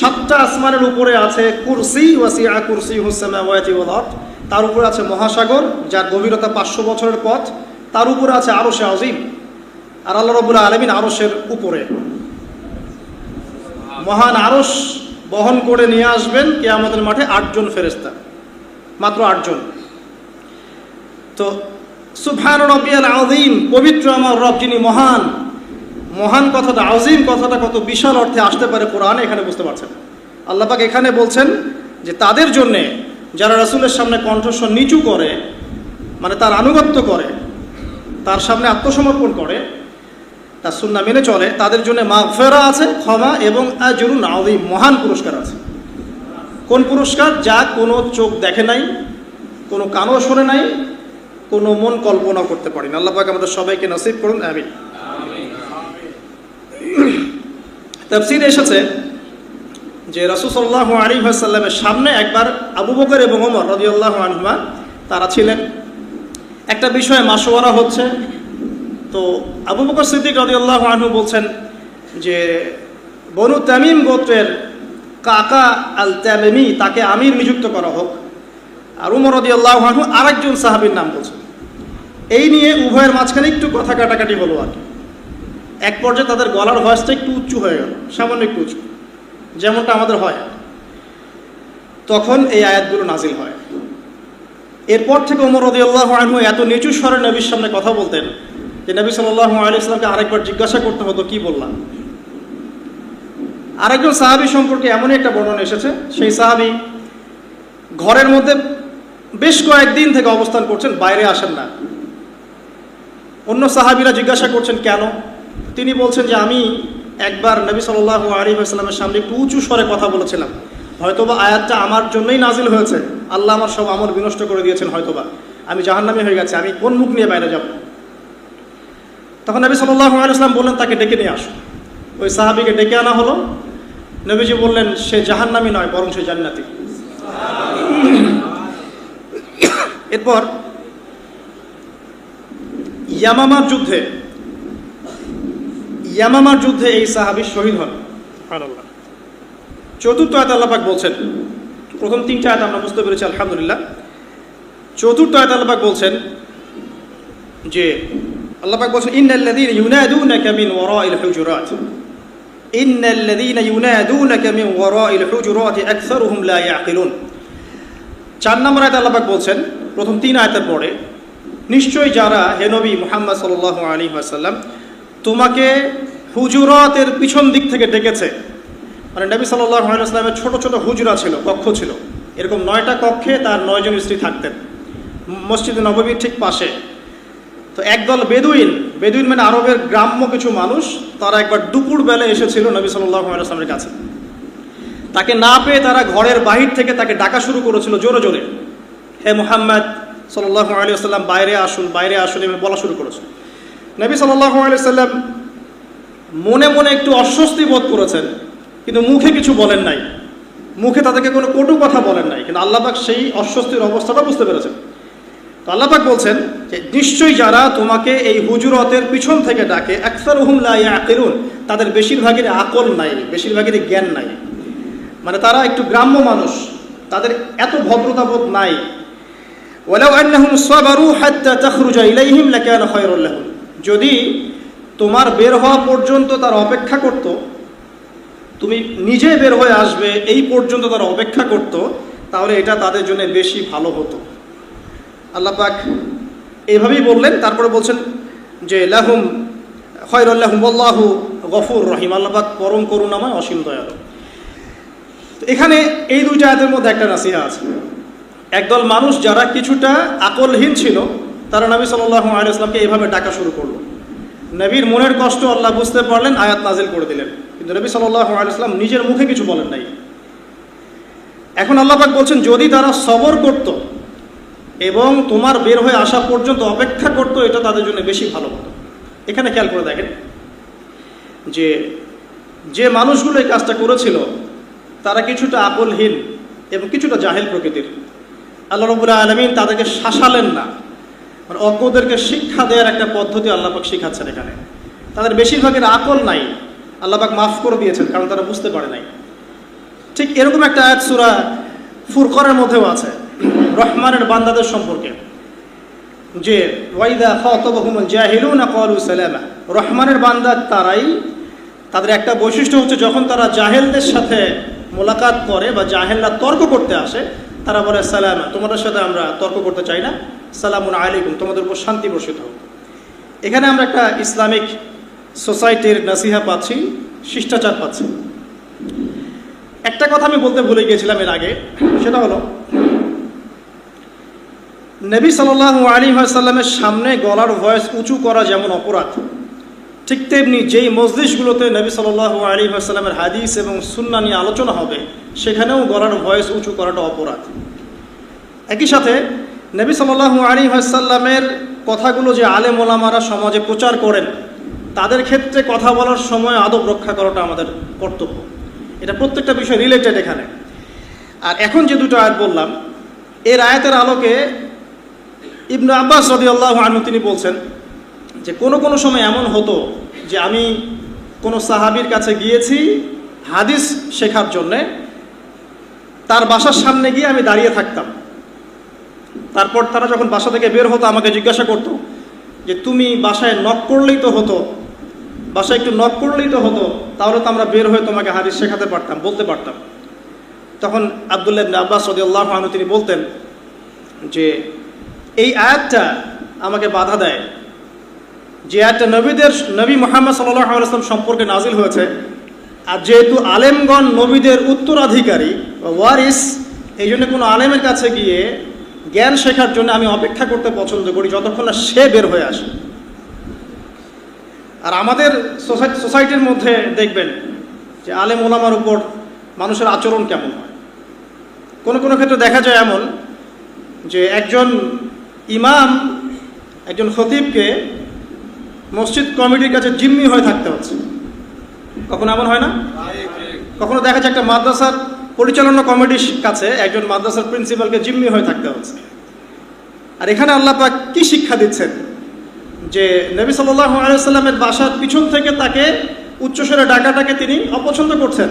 7টা আসমানের উপরে আছে কুরসি, ওয়াসিআ কুরসিয়ুহুস সামাওয়াতি ওয়াল আরদ, তার উপরে আছে মহাসাগর যার গভীরতা 500 বছরের পথ, তার উপরে আছে আরশে আযীম। আর আল্লাহ রাব্বুল আলামিন আরশের উপরে মহান আরশ বহন করে নিয়ে আসবেন কিয়ামতের মাঠে 8 জন ফেরেশতা, মাত্র 8 জন। তো সুবহান রাব্বিয়াল আযীম, পবিত্র আমার রব যিনি মহান। মহান কথাটা, আযীম কথাটা কত বিশাল অর্থে আসতে পারে কোরআনে, এখানে বুঝতে পারছেন। আল্লাহ পাক এখানে বলছেন যে তাদের জন্যে যারা রাসূলের সামনে কণ্ঠস্বর নিচু করে, মানে তার আনুগত্য করে, তার সামনে আত্মসমর্পণ করে, তার সুন্নাহ মেনে চলে, তাদের জন্য মাগফিরা আছে, ক্ষমা, এবং আজরুন আযীম, মহান পুরস্কার আছে। কোন পুরস্কার? যা কোনো চোখ দেখে নাই, কোনো কানও শোনে নাই, কোনো মন কল্পনা করতে পারি না। আল্লাহ পাক আমাদের সবাইকে নসিব করুন, আমিন। তাফসীরে এসেছে যে রাসূল সাল্লাল্লাহু আলাইহি ওয়াসাল্লামের সামনে একবার আবু বকর এবং ওমর রাদিয়াল্লাহু আনহুমা তারা ছিলেন। একটা বিষয়ে মাশওয়ারা হচ্ছে, তো আবু বকর সিদ্দিক রাদিয়াল্লাহু আনহু বলছেন যে বনু তামিম গোত্রের কাকা আল তামিমি, তাকে আমির নিযুক্ত করা হোক। আর ওমর রাদিয়াল্লাহু আনহু আরেকজন সাহাবীর নাম বলছেন। এই নিয়ে উভয়ের মাঝখানে একটু কথা কাটাকাটি হলো আর কি। এক পর্যায়ে তাদের গলার ভয়েসটা একটু উঁচু হয়ে গেল, সামান্য একটু উঁচু, যেমনটা আমাদের হয়। তখন এই আয়াতগুলো নাজিল হয়। এরপর থেকে ওমর রাদিয়াল্লাহু আনহু এত নিচু স্বরে নবীর সামনে কথা বলতেন যে নবী সাল্লাল্লাহু আলাইহি ওয়াসাল্লামকে আরেকবার জিজ্ঞাসা করতে হতো কি বললাম। আরেকজন সাহাবী সম্পর্কে এমনই একটা বর্ণনা এসেছে, সেই সাহাবী ঘরের মধ্যে বেশ কয়েকদিন থেকে অবস্থান করছেন, বাইরে আসেন না। অন্য সাহাবীরা জিজ্ঞাসা করছেন কেন, তিনি বলছেন যে আমি একবার নবী সাল্লাল্লাহু আলাইহি ওয়াসাল্লামের সামনে একটু উঁচু স্বরে কথা বলেছিলাম, হয়তোবা আয়াতটা আমার জন্যই নাজিল হয়েছে, আল্লাহ আমার সব আমল বিনষ্ট করে দিয়েছেন, হয়তোবা আমি জাহান্নামী হয়ে গেছি, আমি কোন মুখ নিয়ে বাইরে যাব। তখন নবী সাল্লাল্লাহু আলাইহি ওয়াসাল্লাম বললেন তাকে ডেকে নিয়ে আসো। ওই সাহাবীকে ডেকে আনা হলো। নবীজি বললেন সে জাহান্নামী নয়, বরং সে জান্নাতি। এরপর ইয়ামামার যুদ্ধে এই সাহাবী শহীদ হন। সুবহানাল্লাহ। চতুর্থ আয়াতে আল্লাহ পাক বলছেন, প্রথম তিনটা আয়াত আমরা বুঝতে পেরেছি আলহামদুলিল্লাহ। চতুর্থ আয়াতে আল্লাহ পাক বলছেন যে আল্লাহ পাক বলছেন ইন্নাল্লাযীনা ইউনাদুনাকা মিন ওয়ারাইল হুজুরাত ইন্নাল্লাযীনা ইউনাদুনাকা মিন ওয়ারাইল হুজুরাত আকসারুহুম লা ইয়াকিলুন। 4 নম্বর আয়াতে আল্লাহ পাক বলছেন প্রথম 3 আয়াতের পরে, নিশ্চয়ই যারা হে নবী মুহাম্মদ সাল্লাল্লাহু আলাইহি ওয়াসাল্লাম তোমাকে হুজুরাতের পিছন দিক থেকে ডেকেছে, মানে নবী সাল্লাল্লাহু আলাইহি ওয়াসাল্লামের ছোট ছোট হুজরা ছিল, কক্ষ ছিল, এরকম 9টা কক্ষে তার 9 জন স্ত্রী থাকতেন মসজিদে নববীর ঠিক পাশে। তো একদল বেদুইন মানে আরবের গ্রাম্য কিছু মানুষ, তারা একবার দুপুর বেলা এসেছিল নবী সাল্লাল্লাহু আলাইহি ওয়াসাল্লামের কাছে। তাকে না পেয়ে তারা ঘরের বাহির থেকে তাকে ডাকা শুরু করেছিল জোরে জোরে, হে মুহাম্মদ সাল্লাল্লাহু আলাইহি ওয়াসাল্লাম বাইরে আসুন, বাইরে আসুন, এভাবে বলা শুরু করেছে। নবী সাল্লাল্লাহু আলাইহি ওয়াসাল্লাম মনে মনে একটু অস্বস্তি বোধ করেছেন, কিন্তু মুখে কিছু বলেন নাই, মুখে তাদেরকে কোনো কটু কথা বলেন নাই, কিন্তু আল্লাহ পাক সেই অস্বস্তির অবস্থাটা বুঝতে পেরেছেন। তো আল্লাহ পাক বলছেন যে নিশ্চয়ই যারা তোমাকে এই হুজুরাতের পিছন থেকে ডাকে আকসারুহুম লা ইয়াকিলুন, তাদের বেশিরভাগের আকল নাই, বেশিরভাগের জ্ঞান নাই, মানে তারা একটু গ্রাম্য মানুষ, তাদের এত ভদ্রতাবোধ নাই। ওয়ালাউ আন্নাহুম সাবারু হাত্তা তাখরুজা ইলাইহিম লাকানা খায়রুল লাহুম, যদি তোমার বের হওয়া পর্যন্ত তারা অপেক্ষা করত, তুমি নিজে বের হয়ে আসবে এই পর্যন্ত তারা অপেক্ষা করত, তাহলে এটা তাদের জন্য বেশি ভালো হতো। আল্লাহ পাক এইভাবেই বললেন। তারপরে বলছেন যে লাহুম খায়রুল লাহুম আল্লাহু গফুর রহিম, আল্লাহ পাক পরম করুণাময় অসীম দয়ালু। এখানে এই 2টা আয়াতের মধ্যে একটা নাসিহা আছে। একদল মানুষ যারা কিছুটা আকলহীন ছিল, তারা নবী সাল্লাল্লাহু আলাইহি ওয়াসাল্লামকে এইভাবে ডাকা শুরু করলো। নবীর মনের কষ্ট আল্লাহ বুঝতে পারলেন, আয়াত নাজিল করে দিলেন, কিন্তু নবী সাল্লাল্লাহু আলাইহি ওয়াসাল্লাম নিজের মুখে কিছু বলেন নাই। এখন আল্লাহ পাক বলছেন যদি তারা সবর করত এবং তোমার বের হয়ে আসা পর্যন্ত অপেক্ষা করত, এটা তাদের জন্য বেশি ভালো হতো। এখানে খেয়াল করে দেখেন যে মানুষগুলো এই কাজটা করেছিল তারা কিছুটা আকলহীন এবং কিছুটা জাহেল প্রকৃতির। আল্লাহ রাব্বুল আলামিন তাদেরকে শাসালেন না, মানে অজ্ঞদেরকে শিক্ষা দেওয়ার একটা পদ্ধতি আল্লাহ পাক শিখাচ্ছেন এখানে। তাদের বেশিরভাগের আকল নাই, আল্লাহ পাক মাফ করে দিয়েছেন, কারণ তারা বুঝতে পারে নাই। ঠিক এরকম একটা আয়াত সূরা ফুরকানের মধ্যেও আছে রহমানের বান্দাদের সম্পর্কে, যে ওয়াইদা খাতাবাহুমুল জাহিলুনা ক্বালু সালামা। রহমানের বান্দা তারাই, তাদের একটা বৈশিষ্ট্য হচ্ছে যখন তারা জাহেলদের সাথে মোলাকাত করে বা জাহেলরা তর্ক করতে আসে, তারা বলে সালামা, তোমাদের সাথে আমরা তর্ক করতে চাই না, সালামুন আলাইকুম, তোমাদের উপর শান্তি বর্ষিত হোক। এখানে আমরা একটা ইসলামিক সোসাইটির নাসিহা পাচ্ছি, শিষ্টাচার পাচ্ছি। একটা কথা আমি বলতে ভুলে গিয়েছিলাম এর আগে, সেটা হলো নবী সাল্লাল্লাহু আলাইহি ওয়াসাল্লামের সামনে গলার ভয়েস উঁচু করা যেমন অপরাধ, ঠিক তেমনি যেই মজলিসগুলোতে নবী সাল্লাল্লাহু আলাইহি ওয়াসাল্লামের হাদিস এবং সুন্নাহ নিয়ে আলোচনা হবে, সেখানেও গলার ভয়েস উঁচু করাটা অপরাধ। একই সাথে নবী সাল্লাল্লাহু আলাইহি ওয়াসাল্লামের কথাগুলো যে আলেম ওলামারা সমাজে প্রচার করেন, তাদের ক্ষেত্রে কথা বলার সময় আদব রক্ষা করাটা আমাদের কর্তব্য। এটা প্রত্যেকটা বিষয় রিলেটেড এখানে। আর এখন যে 2টো আয়াত বললাম, এর আয়াতের আলোকে ইবনে আব্বাস রাদিয়াল্লাহু আনহু তিনি বলছেন যে কোনো সময় এমন হতো যে আমি কোনো সাহাবীর কাছে গিয়েছি হাদিস শেখার জন্যে, তার বাসার সামনে গিয়ে আমি দাঁড়িয়ে থাকতাম। তারপর তারা যখন বাসা থেকে বের হতো আমাকে জিজ্ঞাসা করতো যে তুমি বাসায় নক করলেই তো হতো, বাসায় একটু নক করলেই তো হতো, তাহলে তো আমরা বের হয়ে তোমাকে হাদিস শেখাতে পারতাম, বলতে পারতাম। তখন আব্দুল্লাহ ইবনে আব্বাস রাদিয়াল্লাহু আনহু তিনি বলতেন যে এই আয়াতটা আমাকে বাধা দেয় যে একটা নবী মুহাম্মদ সাল্লাল্লাহু আলাইহি ওয়াসাল্লাম সম্পর্কে নাজিল হয়েছে, আর যেহেতু আলেমগণ নবীদের উত্তরাধিকারী বা ওয়ারিস, এই জন্য কোনো আলেমের কাছে গিয়ে জ্ঞান শেখার জন্য আমি অপেক্ষা করতে পছন্দ করি যতক্ষণ না সে বের হয়ে আসে। আর আমাদের সোসাইটির মধ্যে দেখবেন যে আলেম ওলামার উপর মানুষের আচরণ কেমন হয়। কোনো কোনো ক্ষেত্রে দেখা যায় এমন যে একজন ইমাম, একজন খতিবকে মসজিদ কমিটির কাছে জিম্মি হয়ে থাকতে হচ্ছে। কখনো এমন হয় না? কখনো দেখা যায় একটা মাদ্রাসার পরিচালনা কমিটির কাছে একজন মাদ্রাসার প্রিন্সিপালকে জিম্মি হয়ে থাকতে হচ্ছে। আর এখানে আল্লাহ পাক কি শিক্ষা দিচ্ছেন যে নবী সাল্লাল্লাহু আলাইহি ওয়াসাল্লামের বাসার পিছন থেকে তাকে উচ্চস্বরে ডাকাটাকে তিনি অপছন্দ করছেন,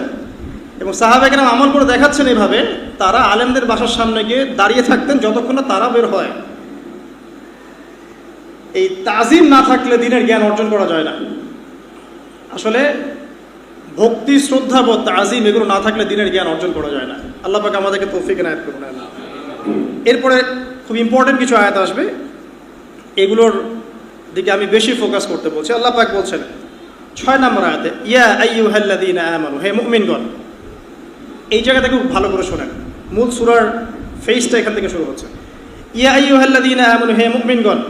এবং সাহাবায়ে-কেরাম আমল করে দেখাচ্ছেন এইভাবে তারা আলেমদের বাসার সামনে গিয়ে দাঁড়িয়ে থাকতেন যতক্ষণ না তারা বের হয়। এই তাজিম না থাকলে দিনের জ্ঞান অর্জন করা যায় না। আসলে ভক্তি, শ্রদ্ধা বোধ, তাজিম এগুলো না থাকলে দিনের জ্ঞান অর্জন করা যায় না। আল্লাহ পাক আমাদেরকে তৌফিক এনায়েত করুন। এরপরে খুব ইম্পর্টেন্ট কিছু আয়াত আসবে, এগুলোর দিকে আমি বেশি ফোকাস করতে বলছি। আল্লাহ পাক বলছেন 6 নম্বর আয়াতে, ইয়া আইয়ুহাল্লাযীনা আমানু, হে মুমিনগণ। এই জায়গা থেকে খুব ভালো করে শোনেন, মূল সূরার ফেসটা এখান থেকে শুরু হচ্ছে। ইয়া আইয়ুহাল্লাযীনা আমানু, হে মুমিনগণ।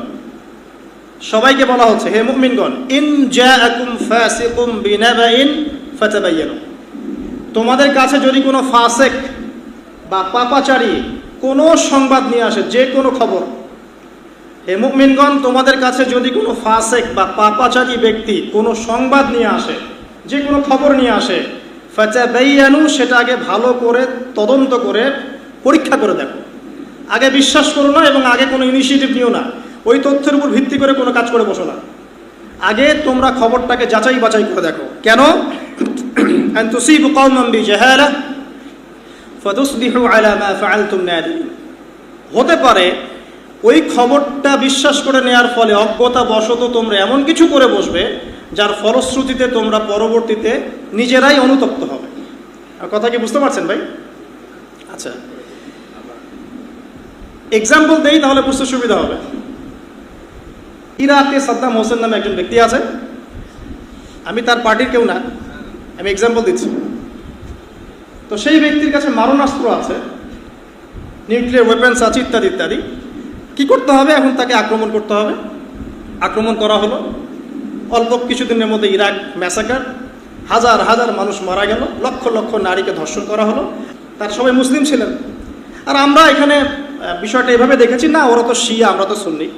সবাইকে বলা হচ্ছে হে মুমিনগণ। ইন জাআকুম ফাসিকুম বিনাবাইন ফাতাবায়ানু, তোমাদের কাছে যদি কোনো ফাসিক বা পাপাচারী কোনো সংবাদ নিয়ে আসে, যে কোনো খবর, হে মুমিনগণ তোমাদের কাছে যদি কোনো ফাসিক বা পাপাচারী ব্যক্তি কোনো সংবাদ নিয়ে আসে, যে কোনো খবর নিয়ে আসে, ফাতাবায়ানু, সেটা আগে ভালো করে তদন্ত করে পরীক্ষা করে দেখো। আগে বিশ্বাস করো না এবং আগে কোনো ইনিশিয়েটিভ নিও না, ওই তথ্যের উপর ভিত্তি করে কোনো কাজ করে বসো না। আগে তোমরা খবরটাকে যাচাই বাছাই করে দেখো। কেন? আন তুসিবু কওমান বিজাহালা ফাতুসবিহু আলা মা ফাআলতুম নাদিমিন। হতে পারে ওই খবরটা বিশ্বাস করে নেওয়ার ফলে অজ্ঞতা বশত তোমরা এমন কিছু করে বসবে যার ফলশ্রুতিতে তোমরা পরবর্তীতে নিজেরাই অনুতপ্ত হবে। আর কথা কি বুঝতে পারছেন ভাই? আচ্ছা, এক্সাম্পল দেই তাহলে বুঝতে সুবিধা হবে। ইরাকে সাদ্দাম হোসেন নামে একজন ব্যক্তি আছে, আমি তার পার্টির কেউ না, আমি এক্সাম্পল দিচ্ছি। তো সেই ব্যক্তির কাছে মারণাস্ত্র আছে, নিউক্লিয়ার ওয়েপেন্স আছে, ইত্যাদি ইত্যাদি। কী করতে হবে? এখন তাকে আক্রমণ করতে হবে। আক্রমণ করা হলো, অল্প কিছুদিনের মধ্যে ইরাক ম্যাসাকার, হাজার হাজার মানুষ মারা গেল, লক্ষ লক্ষ নারীকে ধর্ষণ করা হলো। তার সবাই মুসলিম ছিলেন। আর আমরা এখানে বিষয়টা এভাবে দেখেছি, না ওরা তো শিয়া, আমরা তো সুন্নি,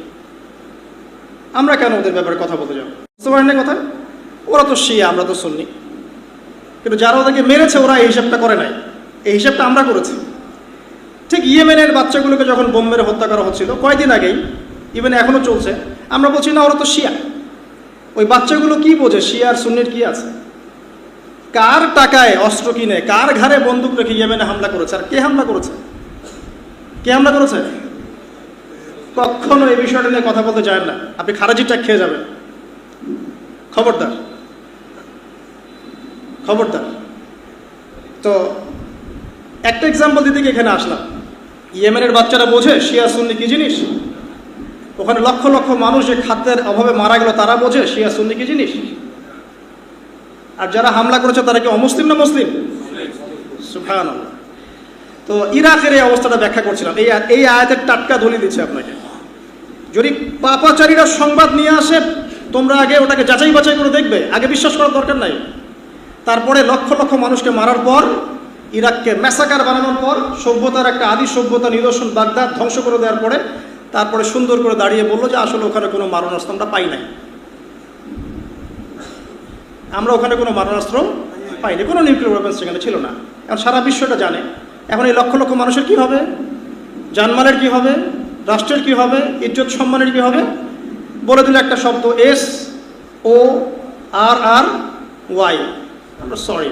আমরা কেন ওদের ব্যাপারে কথা বলতে যাবো? বুঝতে পারেন না কথা? ওরা তো শিয়া, আমরা তো সুন্নি। কিন্তু যারা ওদেরকে মেরেছে ওরা এই হিসাবটা করে নাই, এই হিসাবটা আমরা করেছি। ঠিক ইয়েমেনের বাচ্চাগুলোকে যখন বোম মেরে হত্যা করা হচ্ছিল কয়েকদিন আগেই, ইভেন এখনও চলছে, আমরা বলছি না ওরা তো শিয়া। ওই বাচ্চাগুলো কি বোঝে শিয়া আর সুন্নির কি আছে? কার টাকায় অস্ত্র কিনে, কার ঘাড়ে বন্দুক রেখে ইয়েমেনে হামলা করেছে? আর কে হামলা করেছে? কে হামলা করেছে? কখনো এই বিষয়টা নিয়ে কথা বলতে চান না, আপনি খারাজিটা খেয়ে যাবেন। খবরদার, খবরদার। তো একটা এক্সাম্পল দিতে গিয়ে এখানে আসলাম। ইয়েমেনের বাচ্চারা বোঝে শিয়া সুন্নি কি জিনিস? ওখানে লক্ষ লক্ষ মানুষ যে খাদ্যের অভাবে মারা গেল তারা বোঝে শিয়া সুন্নি কি জিনিস? আর যারা হামলা করেছে তারা কি অমুসলিম না মুসলিম? সুবহানাল্লাহ। তো ইরাকের এই অবস্থাটা ব্যাখ্যা করছিলাম। এই আয়াতের টাটকা দলিল দিচ্ছে আপনাকে। যদি পাপাচারীরা সংবাদ নিয়ে আসে, তোমরা আগে ওটাকে যাচাই বাছাই করে দেখবে, আগে বিশ্বাস করার দরকার নাই। তারপরে লক্ষ লক্ষ মানুষকে মারার পর, ইরাককে ম্যাসাকার বানানোর পর, সভ্যতার একটা আদি সভ্যতা নিদর্শন বাগদাদ ধ্বংস করে দেওয়ার পরে, তারপরে সুন্দর করে দাঁড়িয়ে বললো যে আসলে ওখানে কোনো মারণাস্ত্র আমরা পাই নাই, আমরা ওখানে কোনো মারণাস্ত্র পাইনি, কোনো নিউক্লিয়ার ওয়েপন্স সেখানে ছিল না। এখন সারা বিশ্বটা জানে। এখন এই লক্ষ লক্ষ মানুষের কি হবে? জানমালের কি হবে? রাষ্ট্রের কি হবে? ইজ্জত সম্মানের কি হবে? বলে দিল একটা শব্দ, SORRY, আমরা সরি।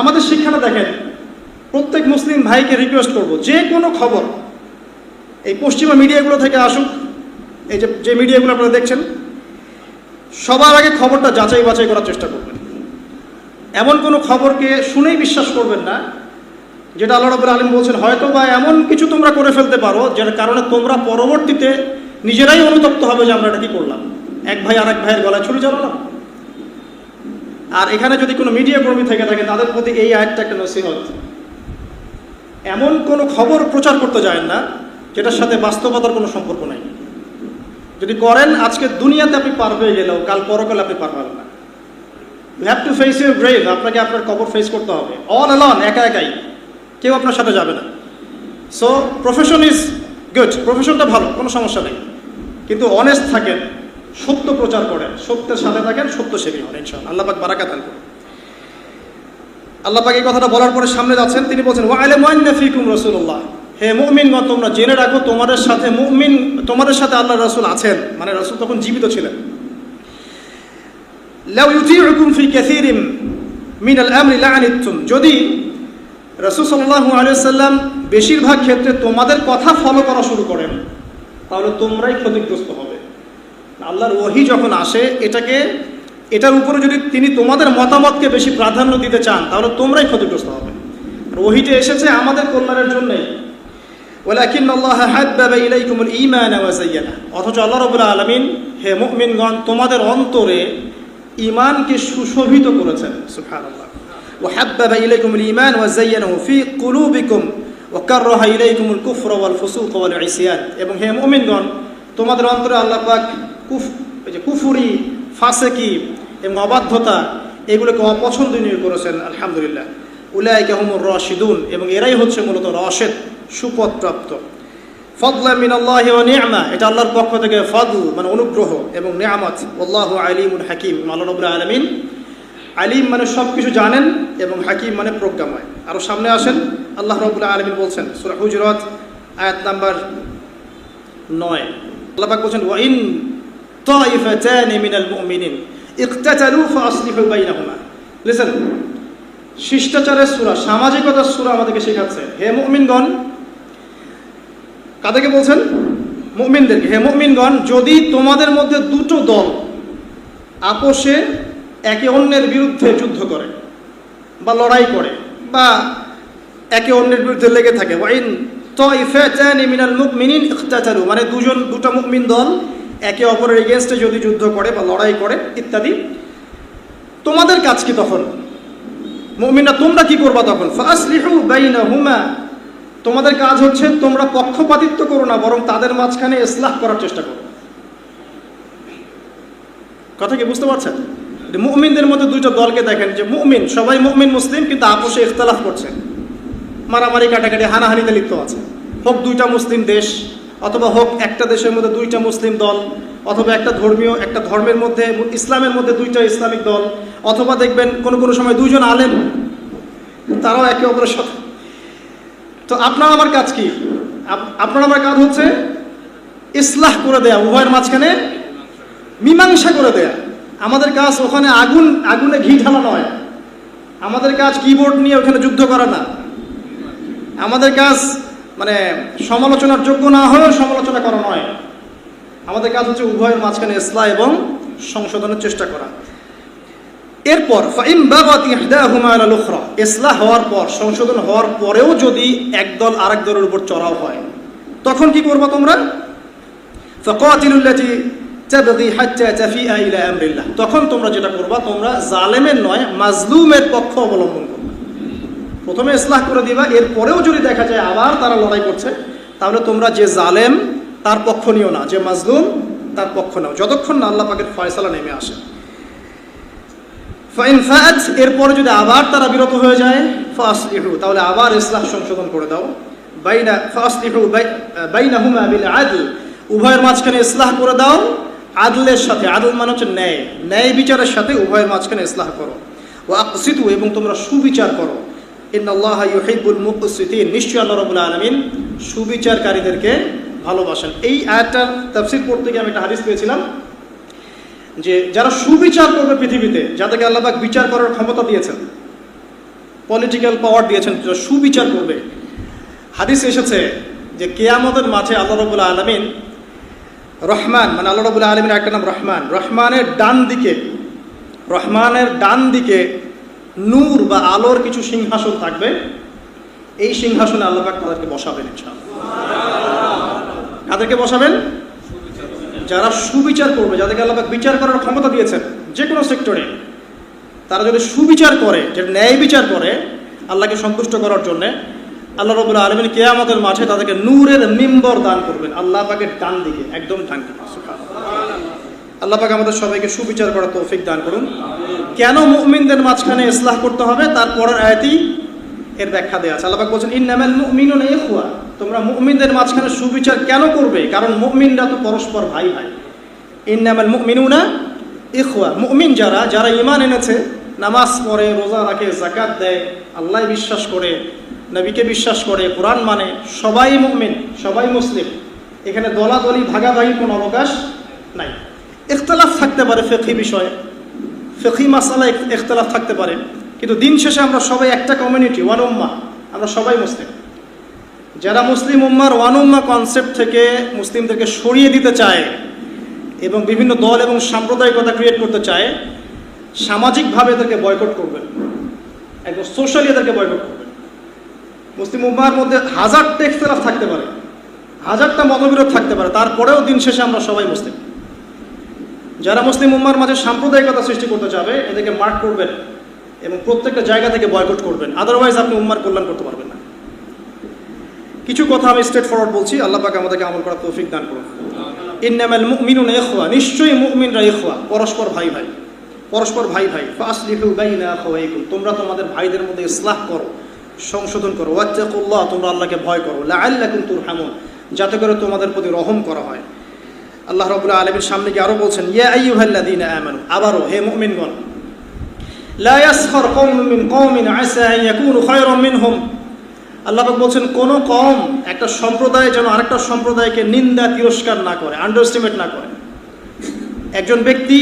আমাদের শিক্ষাটা দেখেন, প্রত্যেক মুসলিম ভাইকে রিকোয়েস্ট করব, যে কোনো খবর এই পশ্চিমা মিডিয়াগুলো থেকে আসুক, এই যে মিডিয়াগুলো আপনারা দেখছেন, সবার আগে খবরটা যাচাই বাছাই করার চেষ্টা করবেন। এমন কোনো খবরকে শুনেই বিশ্বাস করবেন না যেটা আল্লাহ রাব্বুল আলামিন বলছেন, হয়তো বা এমন কিছু তোমরা করে ফেলতে পারো যার কারণে তোমরা পরবর্তীতে নিজেরাই অনুতপ্ত হবে যে আমরা এটা কি করলাম। এক ভাই আর এক ভাইয়ের গলায় ছুরি চালালাম। আর এখানে যদি কোনো মিডিয়া কর্মী থেকে থাকে, তাদের প্রতি এই আয়াতটা একটা নসিহত, এমন কোনো খবর প্রচার করতে যায় না যেটার সাথে বাস্তবতার কোনো সম্পর্ক নাই। যদি করেন, আজকে দুনিয়াতে আপনি পার হয়ে গেলেও কাল পরকালে আপনি পার হবেন না। You have to face your grave. আপনাকে আপনার কবর ফেস করতে হবে অল অ্যালন, একা একাই, কেউ আপনার সাথে যাবে না। সো প্রফেশন ইজ গুড, প্রফেশনটা ভালো, কোনো সমস্যা নেই, কিন্তু অনেস্ট থাকেন, সত্য প্রচার করেন, সত্যের সাথে থাকেন, সত্য সেবী হন, ইনশাআল্লাহ। আল্লাহ পাক বারাকাত দান করুন। আল্লাহ পাক এই কথাটা বলার পরে সামনে যাচ্ছেন, তিনি বলছেন ওয়া'লামু আন্না ফীকুম রাসূলুল্লাহ, হে মুমিনগণ তোমরা জেনে রাখো তোমাদের সাথে আল্লাহ রাসূল আছেন, মানে রাসূল তখন জীবিত ছিলেন। লাউ ইউতিউকুম ফি কাসীরিম মিনাল আমরি লা'আনিতুম, যদি রাসূল সাল্লাল্লাহু আলাইহি ওয়াসাল্লাম বেশিরভাগ ক্ষেত্রে তোমাদের কথা ফলো করা শুরু করেন, তাহলে তোমরাই ক্ষতিগ্রস্ত হবে। আল্লাহর ওহী যখন আসে, এটার উপরে যদি তিনি তোমাদের মতামতকে বেশি প্রাধান্য দিতে চান, তাহলে তোমরাই ক্ষতিগ্রস্ত হবে। আর ওহীটা এসেছে আমাদের কল্যাণের জন্যই। ওয়ালাকিন্নাল্লাহা হাব্বাবা ইলাইকুমুল ঈমান ওয়া যায়্যানা, অথচ আল্লাহ রাব্বুল আলামিন হে মুমিনগণ তোমাদের অন্তরে ঈমানকে সুশোভিত করেছেন। সুবহানাল্লাহ। ওয়া হাব্বাবা ইলাইকুমুল ঈমান ওয়া যায়্যানাহু ফি কুলুবিকুম ওয়া কাররাহা ইলাইকুমুল কুফরা ওয়াল ফুসুক ওয়াল ইসয়ান, এবং হে মুমিনগণ তোমাদের অন্তরে আল্লাহ পাক কুফরি, ফাসেকি এবং অবাধ্যতা এগুলোকে অপছন্দনীয় করেছেন। আলহামদুলিল্লাহ। উলাইকা হুমুর রাশিদুন, এবং এরাই হচ্ছে মূলত রাশেদ, সুপথপ্রাপ্ত। ফদলা মিনাল্লাহি ওয়া নি'মা, এটা আল্লাহর পক্ষ থেকে ফদল মানে অনুগ্রহ এবং নিয়ামত। আল্লাহু আলিমুল হাকিম, আল্লাহ রাব্বুল আলামিন আলিম মানে সব কিছু জানেন এবং হাকিম মানে প্রজ্ঞাময়। আরও সামনে আসেন, আল্লাহ রাব্বুল আলামিন বলছেন সূরা হুজুরাত আয়াত নাম্বার 9, আল্লাহ পাক বলছেন ওয়া ইন তাইফাতানি মিনাল মুমিনিন ইকতাতালু ফাসলিহু বাইনাহুমা। লিসেন, শিষ্টাচারের সূরা, সামাজিকতার সূরা আমাদেরকে শেখাচ্ছে। হে মুমিনগণ, কাদেরকে বলছেন? মুমিনদেরকে। হে মুমিনগণ, যদি তোমাদের মধ্যে দুটো দল আপোষে একে অন্যের বিরুদ্ধে যুদ্ধ করে বা লড়াই করে বা একে অন্যের বিরুদ্ধে লেগে থাকে, ওয়া ইন তাইফাতানি মিনাল মুমিনিন ইকতাতালু, মানে দুটা মুমিন দল একে অপরের এগেনস্টে যদি যুদ্ধ করে বা লড়াই করে ইত্যাদি, তোমাদের কাজ কি তখন? মুমিনরা তোমরা কি করবা তখন? ফাসলিহু বাইনাহুমা, তোমাদের কাজ হচ্ছে তোমরা পক্ষপাতিত্ব করো না, বরং তাদের মাঝখানে ইসলাহ করার চেষ্টা করো। কথা কি বুঝতে পারছেন? মুমিনদের মধ্যে দুইটা দলকে দেখেন, যে মুমিন সবাই মুমিন মুসলিম, কিন্তু আপোষে ইখতিলাফ করছে, মারামারি কাটাকাটি হানাহানিতে লিপ্ত আছে। হোক দুইটা মুসলিম দেশ, অথবা হোক একটা দেশের মধ্যে দুইটা মুসলিম দল, অথবা একটা ধর্মের মধ্যে ইসলামের মধ্যে দুইটা ইসলামিক দল, অথবা দেখবেন কোনো সময় দুইজন আলেম, তারাও একে অপরের সাথে। তো আপনার আমার কাজ কি? আপনার আমার কাজ হচ্ছে ইসলাহ করে দেয়া, উভয়ের মাঝখানে মীমাংসা করে দেয়া। আমাদের কাজ ওখানে আগুনে ঘি ঢালা নয়, আমাদের কাজ কিবোর্ড নিয়ে ওখানে যুদ্ধ করা না। আমাদের কাজ মানে সমালোচনার যোগ্য না হয়েও সমালোচনা করা নয়। আমাদের কাজ হচ্ছে উভয়ের মাঝখানে ইসলাহ এবং সংশোধনের চেষ্টা করা। এরপর ফাইন বাগাত ইহদাহুমা আলাল উখরা, ইসলাহ হওয়ার পর, সংশোধন হওয়ার পরেও যদি একদল আরেক দলের উপর চড়াও হয়, তখন কি করবা তোমরা? ফাকাতিলুল্লাতী তাবগী হাত্তা তাফিআ ইলা আমরিল্লাহ, তখন তোমরা যেটা করবা, তোমরা জালেমের নয় মাজলুমের পক্ষ অবলম্বন করবে। প্রথমে ইসলাহ করে দিবা, এরপরেও যদি দেখা যায় আবার তারা লড়াই করছে, তাহলে তোমরা যে জালেম তার পক্ষ নিও না, যে মাজলুম তার পক্ষ নাও, যতক্ষণ না আল্লাহ পাকের ফয়সালা নেমে আসে। ফাইন ফাআত, এরপরে যদি আবার তারা বিরত হয়ে যায়, ফাসলিহু, তাহলে আবার ইসলাহ সংশোধন করে দাও। ফাসলিহু বাইনাহুমা বিল আদল, উভয়ের মাঝখানে ইসলাহ করে দাও আদলের সাথে। আদল মানে হচ্ছে ন্যায় বিচারের সাথে উভয়ের মাঝখানে ইসলাহ করো। ওয়া আকসিতু, এবং তোমরা সুবিচার করো। ইন্নাল্লাহা ইউহিব্বুল মুকসিতিন, নিশ্চয়ই আল্লাহ রাব্বুল আলামিন সুবিচারকারীদেরকে ভালোবাসেন। এই আয়াতটার তাফসীর পড়তে গিয়ে আমি একটা হাদিস পেয়েছিলাম, যে যারা সুবিচার করবে পৃথিবীতে, যাদেরকে আল্লাহ পাক বিচার করার ক্ষমতা দিয়েছেন, পলিটিক্যাল পাওয়ার দিয়েছেন, যারা সুবিচার করবে, হাদিস এসেছে যে কিয়ামতের মাঠে আল্লাহ রাব্বুল আলামিন রহমান, মানে আল্লাহ রাব্বুল আলামিনের একটা নাম রহমান, রহমানের ডান দিকে নূর বা আলোর কিছু সিংহাসন থাকবে, এই সিংহাসনে আল্লাহ পাক তাদেরকে বসাবেন ইনশাআল্লাহ। কাদেরকে বসাবেন? যারা সুবিচার করবে, যাদেরকে আল্লাহ পাক বিচার করার ক্ষমতা দিয়েছেন যে কোনো সেক্টরে, তারা যদি সুবিচার করে, যেটা ন্যায় বিচার করে আল্লাহকে সন্তুষ্ট করার জন্য, আল্লাহ রাব্বুল আলামিন কিয়ামতের মাঠে তাদেরকে নূরের মিম্বর দান করবেন আল্লাহ পাকের ডান দিকে, একদম ডান দিকে। আল্লাহ পাক আমাদের সবাইকে সুবিচার করার তৌফিক দান করুন। কেন মুমিনদের মাঝখানে ইসলাহ করতে হবে তার পরের আয়াতেই এর ব্যাখ্যা দেওয়া আছে। আল্লাহ পাক বলছেন ইন্নামাল মুমিনুনা ইখওয়া, তোমরা মুমিনদের মাঝখানে সুবিচার কেন করবে? কারণ মুমিনরা তো পরস্পর ভাই ভাই। ইন্নামাল মুমিনুনা ইখওয়া, মুমিন যারা ঈমান এনেছে, নামাজ পড়ে, রোজা রাখে, যাকাত দেয়, আল্লাহ বিশ্বাস করে, নবীকে বিশ্বাস করে, কোরআন মানে, সবাই মুমিন, সবাই মুসলিম। এখানে দলাদলি ভাগাভাগি কোনো অবকাশ নাই। ইখতিলাফ থাকতে পারে ফিকহি বিষয়ে, ফিকহি মাসালা ইখতিলাফ থাকতে পারে, কিন্তু দিন শেষে আমরা সবাই একটা কমিউনিটি, ওয়ান উম্মাহ, আমরা সবাই মুসলিম। যারা মুসলিম উম্মার ওয়ান উম্মাহ কনসেপ্ট থেকে মুসলিমদেরকে সরিয়ে দিতে চায় এবং বিভিন্ন দল এবং সাম্প্রদায়িকতা ক্রিয়েট করতে চায়, সামাজিকভাবে এদেরকে বয়কট করবেন, একদম সোশ্যালি এদেরকে বয়কট করবেন। মুসলিম উম্মার মধ্যে হাজারটা ইখতিলাফ থাকতে পারে, হাজারটা মতবিরোধ থাকতে পারে, তারপরেও দিন শেষে আমরা সবাই মুসলিম। যারা মুসলিম উম্মার মাঝে সাম্প্রদায়িকতা সৃষ্টি করতে চাবে এদেরকে মার্ক করবেন এবং প্রত্যেকটা জায়গা থেকে বয়কট করবেন, আদারওয়াইজ আপনি উম্মার কল্যাণ করতে পারবেন না। কিছু কথা আমি স্ট্রেট ফরওয়ার্ড বলছি, আল্লাহ পাক আমাদেরকে আমল করার তৌফিক দান করুন। ইন্নামাল মুমিনুনা ইখওয়া, নিশ্চয়ই মুমিনরা ইখওয়া, পরস্পর ভাই ভাই, পরস্পর ভাই ভাই। ফাসলিহু বাইনা আখাওয়াইকুম, তোমরা তোমাদের ভাইদের মধ্যে ইসলাহ করো, সংশোধন করো। ওয়াত্তাকুল্লাহ, তোমরা আল্লাহকে ভয় করো। লাআল্লাকুম তুরহামুন, যাতে করে তোমাদের প্রতি রহম করা হয়। আল্লাহ রাব্বুল আলামিন সামনে গিয়ে আরো বলছেন ইয়া আইয়ুহাল্লাযীনা আমানু, আবারো হে মুমিনগণ, লা ইয়াসখার কওমুম মিন কওমিন আসা আন ইয়াকুনু খায়রাম মিনহুম, আল্লাহ পাক বলছেন কোন কওম, একটা সম্প্রদায় যেন আরেকটা সম্প্রদায়কে নিন্দা তিরস্কার না করে, আন্ডারএস্টিমেট না করে। একজন ব্যক্তি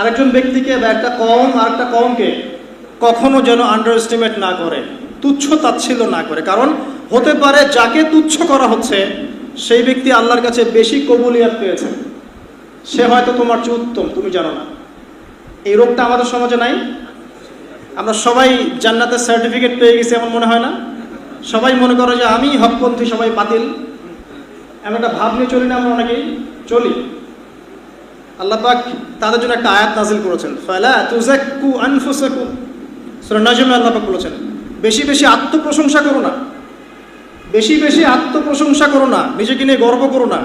আরেকজন ব্যক্তিকে বা একটা কওম আরেকটা কওমকে কখনো যেন আন্ডারএস্টিমেট না করে, তুচ্ছ তাচ্ছিল্য না করে। কারণ হতে পারে যাকে তুচ্ছ করা হচ্ছে সেই ব্যক্তি আল্লাহর কাছে বেশি কবুলিয়াত পেয়েছে, সে হয়তো তোমার চেয়ে উত্তম, তুমি জানো না। এই রোগটা আমাদের সমাজে নাই? আমরা সবাই জান্নাতের সার্টিফিকেট পেয়ে গেছি এমন মনে হয় না? সবাই মনে করে যে আমি হকপন্থী, সবাই বাতিল, এমন একটা ভাব নিয়ে চলি না আমরা? অনেকেই চলি। আল্লাহ পাক তাদের জন্য একটা আয়াত নাজিল করেছেন, ফালা তুযাক্কু আনফুসাকুম, সূরা নাজমে আল্লাহ পাক বলেছেন বেশি বেশি আত্মপ্রশংসা করো না, বেশি বেশি আত্মপ্রশংসা করো না, নিজেকে নিয়ে গর্ব করো না।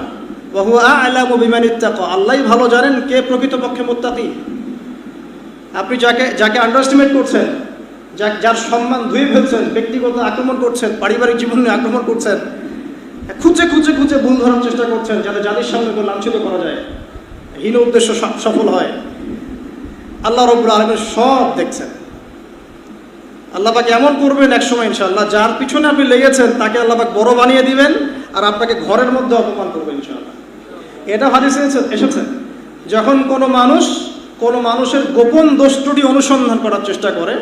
ওয়া হুয়া আ'লামু বিমান ইত্তাকা, আল্লাহই ভালো জানেন কে প্রকৃতপক্ষে মুত্তাকি। আপনি যাকে আন্ডারএস্টিমেট করছেন, যার সম্মান ধুয়ে ফেলছেন, ব্যক্তিগত আক্রমণ করছেন, পারিবারিক জীবনে আক্রমণ করছেন, খুঁজে খুঁজে খুঁজে ভুল ধরার চেষ্টা করছেন যাতে জাতির সামনে লাঞ্ছিত করা যায়, হীন উদ্দেশ্য সফল হয়, আল্লাহ রাব্বুল আলামিন সব দেখছেন। আল্লাহ পাক এমন করবেন এক সময় ইনশাআল্লাহ, যার পিছনে আপনি লেগেছেন তাকে আল্লাহ পাক বড় বানিয়ে দিবেন আর আপনাকে ঘরের মধ্যে অপমান করবেন ইনশাআল্লাহ। এটা হাদিসে এসেছে, যখন কোনো মানুষের গোপন দোষ ত্রুটি অনুসন্ধান করার চেষ্টা করে,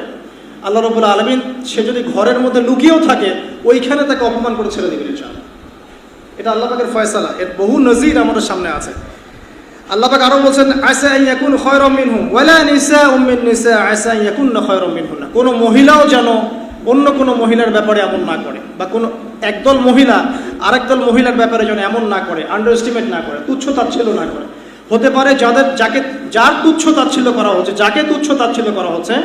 আল্লাহ রাব্বুল আলামিন সে যদি ঘরের মধ্যে লুকিয়েও থাকে ওইখানে তাকে অপমান করে ছেড়ে দিবেন ইনশাআল্লাহ। এটা আল্লাহ পাকের ফয়সালা, এর বহু নজির আমাদের সামনে আছে। আল্লাহ পাক আরো বলছেন আসা আন ইয়াকুন খায়রাম মিনহুম ওয়ালা নিসাউম মিন নিসা আসা আন ইয়াকুননা খায়রাম মিনহুন্না, কোনো মহিলাও যেন অন্য কোনো মহিলার ব্যাপারে এমন না করে, বা কোনো একদল মহিলা আরেকদল মহিলার ব্যাপারে যেন এমন না করে, আন্ডারএস্টিমেট না করে, তুচ্ছ তাচ্ছিল্য না করে। হতে পারে যার তুচ্ছ তাচ্ছিল্য করা হচ্ছে, যাকে তুচ্ছ তাচ্ছিল্য করা হচ্ছে,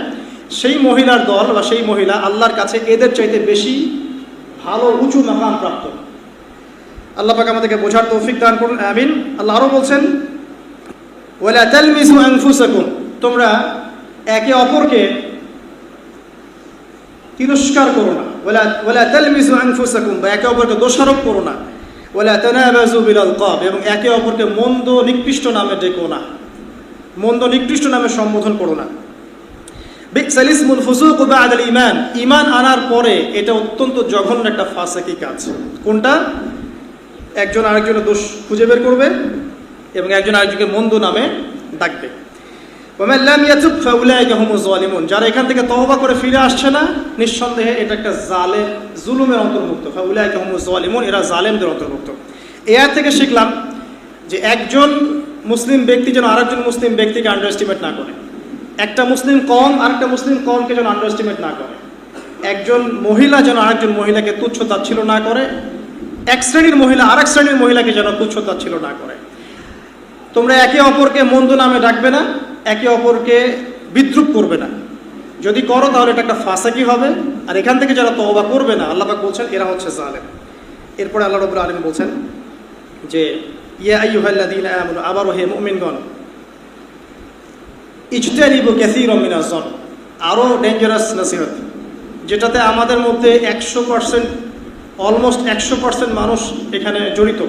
সেই মহিলার দল বা সেই মহিলা আল্লাহর কাছে এদের চাইতে বেশি ভালো উঁচু মাকাম প্রাপ্ত। আল্লাহ পাক আমাদেরকে বোঝার তৌফিক দান করুন, আমিন। আল্লাহ আরো বলছেন ওয়ালা তালমিসু আনফুসাকুম, তোমরা একে অপরকে তিরস্কার করো না। ওয়ালা তালমিসু আনফুসাকুম, বা একে অপরকে দোষারোপ করো না। ওয়ালা তানাবাযু বিল আলকাব, এবং একে অপরকে মন্দ নিকৃষ্ট নামে ডেকো না, মন্দ নিকৃষ্ট নামে সম্বোধন করো না। বিসাল ইসমুল ফুসুক বা'দাল ঈমান, ঈমান আনার পরে এটা অত্যন্ত জঘন্য একটা ফাসিকি কাজ। কোনটা? একজন আরেকজনের দোষ খুঁজে বের করবে এবং একজন আরেকজনকে মন্দ নামে ডাকবে। ওয়ামান লাম ইয়াতুব ফাউলাইকা হুমুজ যালিমুন, যারা এখান থেকে তওবা করে ফিরে আসছে না, নিঃসন্দেহে এটা একটা জুলুমের অন্তর্ভুক্ত। ফাউলাইকা হুমুজ যালিমুন, এরা জালেমদের অন্তর্ভুক্ত। এই আয়াত থেকে শিখলাম যে একজন মুসলিম ব্যক্তি যেন আরেকজন মুসলিম ব্যক্তিকে আন্ডারএস্টিমেট না করে, একটা মুসলিম কওম আরেকটা মুসলিম কওমকে যেন আন্ডারএস্টিমেট না করে। একজন মহিলা যেন আরেকজন মহিলাকে তুচ্ছ তাচ্ছিল্য না করে, এক শ্রেণীর মহিলা আরেক শ্রেণীর মহিলাকে যেন তুচ্ছ তাচ্ছিল্য না করে। তোমরা একে অপরকে মন্দ নামে ডাকবে না, একে অপরকে বিদ্রুপ করবে না। যদি করো তাহলে এটা একটা ফাসাকি হবে। আর এখান থেকে যারা তওবা করবে না, আল্লাহ পাক বলছেন এরা হচ্ছে জালেম। এরপরে আল্লাহ রাব্বুল আলামিন বলছেন যে ইয়া আইয়ুহাল্লাযীনা আমানু, আবারও হে মুমিনগণ, ইজতানিবু কাসীরাম মিনাজ যন, আরও ডেঞ্জারাস নসিহত, যেটাতে আমাদের মধ্যে 100%, অলমোস্ট 100% মানুষ এখানে জড়িত।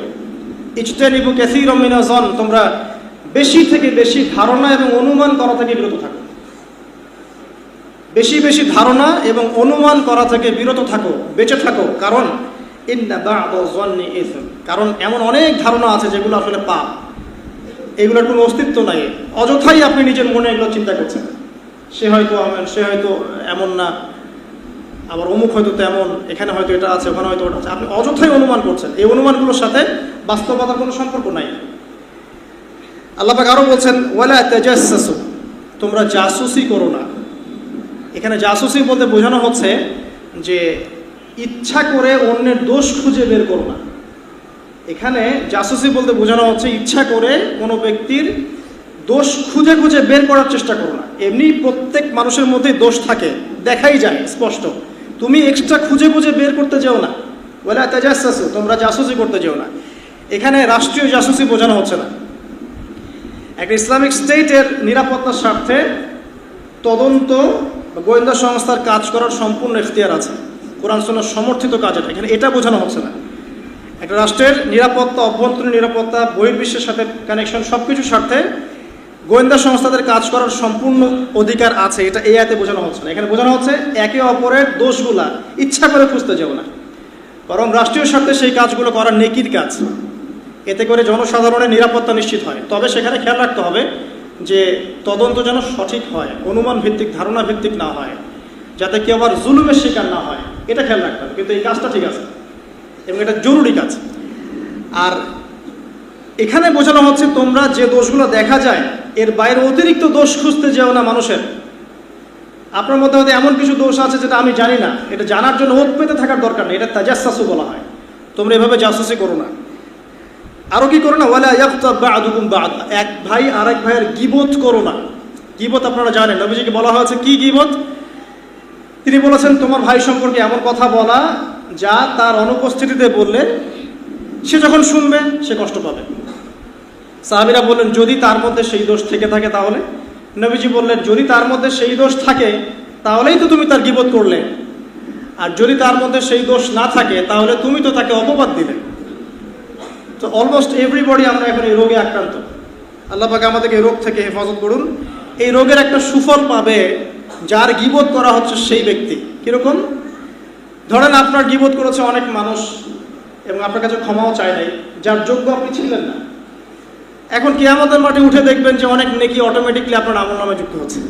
ইজতানিবু কাসীরাম মিনাজ যন, তোমরা বেশি থেকে বেশি ধারণা এবং অনুমান করা থেকে বিরত থাকো। বেশি বেশি ধারণা এবং অনুমান করা থেকে বিরত থাকো, বেঁচে থাকো। কারণ ইন্না বা'দা যন্নি ইসম, কারণ এমন অনেক ধারণা আছে যেগুলো আসলে পাপ, এগুলোর কোনো অস্তিত্ব নাই। অযথাই আপনি নিজের মনে এগুলো চিন্তা করছেন, সে হয়তো এমন না, আবার অমুক হয়তো তেমন, এখানে হয়তো এটা আছে, ওখানে হয়তো ওটা আছে। আপনি অযথাই অনুমান করছেন, এই অনুমানগুলোর সাথে বাস্তবতার কোনো সম্পর্ক নাই। আল্লাহ পাক আরও বলছেন ওয়ালা তাজাসসু, তোমরা জাসুসি করো না। এখানে জাসুসি বলতে বোঝানো হচ্ছে যে ইচ্ছা করে অন্যের দোষ খুঁজে বের করো না। এখানে জাসুসি বলতে বোঝানো হচ্ছে ইচ্ছা করে কোনো ব্যক্তির দোষ খুঁজে খুঁজে বের করার চেষ্টা করো না। এমনি প্রত্যেক মানুষের মধ্যেই দোষ থাকে, দেখাই যায় স্পষ্ট। তুমি এক্সট্রা খুঁজে খুঁজে বের করতে যেও না। ওয়ালা তাজাসসু, তোমরা জাসুসি করতে যেও না। এখানে রাষ্ট্রীয় জাসুসি বোঝানো হচ্ছে না। একটা ইসলামিক স্টেটের নিরাপত্তার স্বার্থে তদন্ত বা গোয়েন্দা সংস্থার কাজ করার সম্পূর্ণ এখতিয়ার আছে, কোরআন সুন্নাহ সমর্থিত কাজ এটা। এখানে এটা বোঝানো হচ্ছে না। একটা রাষ্ট্রের নিরাপত্তা, অভ্যন্তরীণ নিরাপত্তা, বহির্বিশ্বের সাথে কানেকশন, সব কিছুর স্বার্থে গোয়েন্দা সংস্থাদের কাজ করার সম্পূর্ণ অধিকার আছে, এটা এই আয়াতে বোঝানো হচ্ছে না। এখানে বোঝানো হচ্ছে একে অপরের দোষগুলা ইচ্ছা করে খুঁজতে যাও না, বরং রাষ্ট্রীয় স্বার্থে সেই কাজগুলো করার নেকির কাজ। এতে করে জনসাধারণের নিরাপত্তা নিশ্চিত হয়। তবে সেখানে খেয়াল রাখতে হবে যে তদন্ত যেন সঠিক হয়, অনুমান ভিত্তিক, ধারণা ভিত্তিক না হয়, যাতে কেউ আবার জুলুমের শিকার না হয়, এটা খেয়াল রাখতে হবে। কিন্তু এই কাজটা ঠিক আছে এবং এটা জরুরি কাজ। আর এখানে বোঝানো হচ্ছে তোমরা যে দোষগুলো দেখা যায় এর বাইরে অতিরিক্ত দোষ খুঁজতে যেও না মানুষের। আপনার মধ্যে হয়তো এমন কিছু দোষ আছে যেটা আমি জানি না, এটা জানার জন্য ওত পেতে থাকার দরকার নেই, এটা তাজাসসু বলা হয়। তোমরা এভাবে জাসুসি করো না। আরও কি করো না, ওয়ালা ইয়াগতাব বা'দুকুম বা'দা, এক ভাই আরেক ভাইয়ের গীবত করো না। গীবত আপনারা জানেন, নবীজিকে বলা হয়েছে কি গীবত। তিনি বলেছেন তোমার ভাই সম্পর্কে এমন কথা বলা যা তার অনুপস্থিতিতে বললে সে যখন শুনবে সে কষ্ট পাবে। সাহাবীরা বললেন যদি তার মধ্যে সেই দোষ থেকে থাকে তাহলে? নবীজি বললেন যদি তার মধ্যে সেই দোষ থাকে তাহলেই তো তুমি তার গীবত করলে, আর যদি তার মধ্যে সেই দোষ না থাকে তাহলে তুমি তো তাকে অপবাদ দিলে। তো অলমোস্ট এভরিবডি আমরা এখন এই রোগে আক্রান্ত। আল্লাহ পাক আমাদেরকে এই রোগ থেকে হেফাজত করুন। এই রোগের একটা সুফল পাবে যার গীবত করা হচ্ছে সেই ব্যক্তি। কীরকম? ধরেন আপনার গীবত করেছে অনেক মানুষ এবং আপনার কাছে ক্ষমাও চায় নাই, যার যোগ্য আপনি ছিলেন না। এখন কিয়ামতের মাঠে উঠে দেখবেন যে অনেক নেকি অটোমেটিকলি আপনার আমলনামায় যুক্ত হচ্ছে।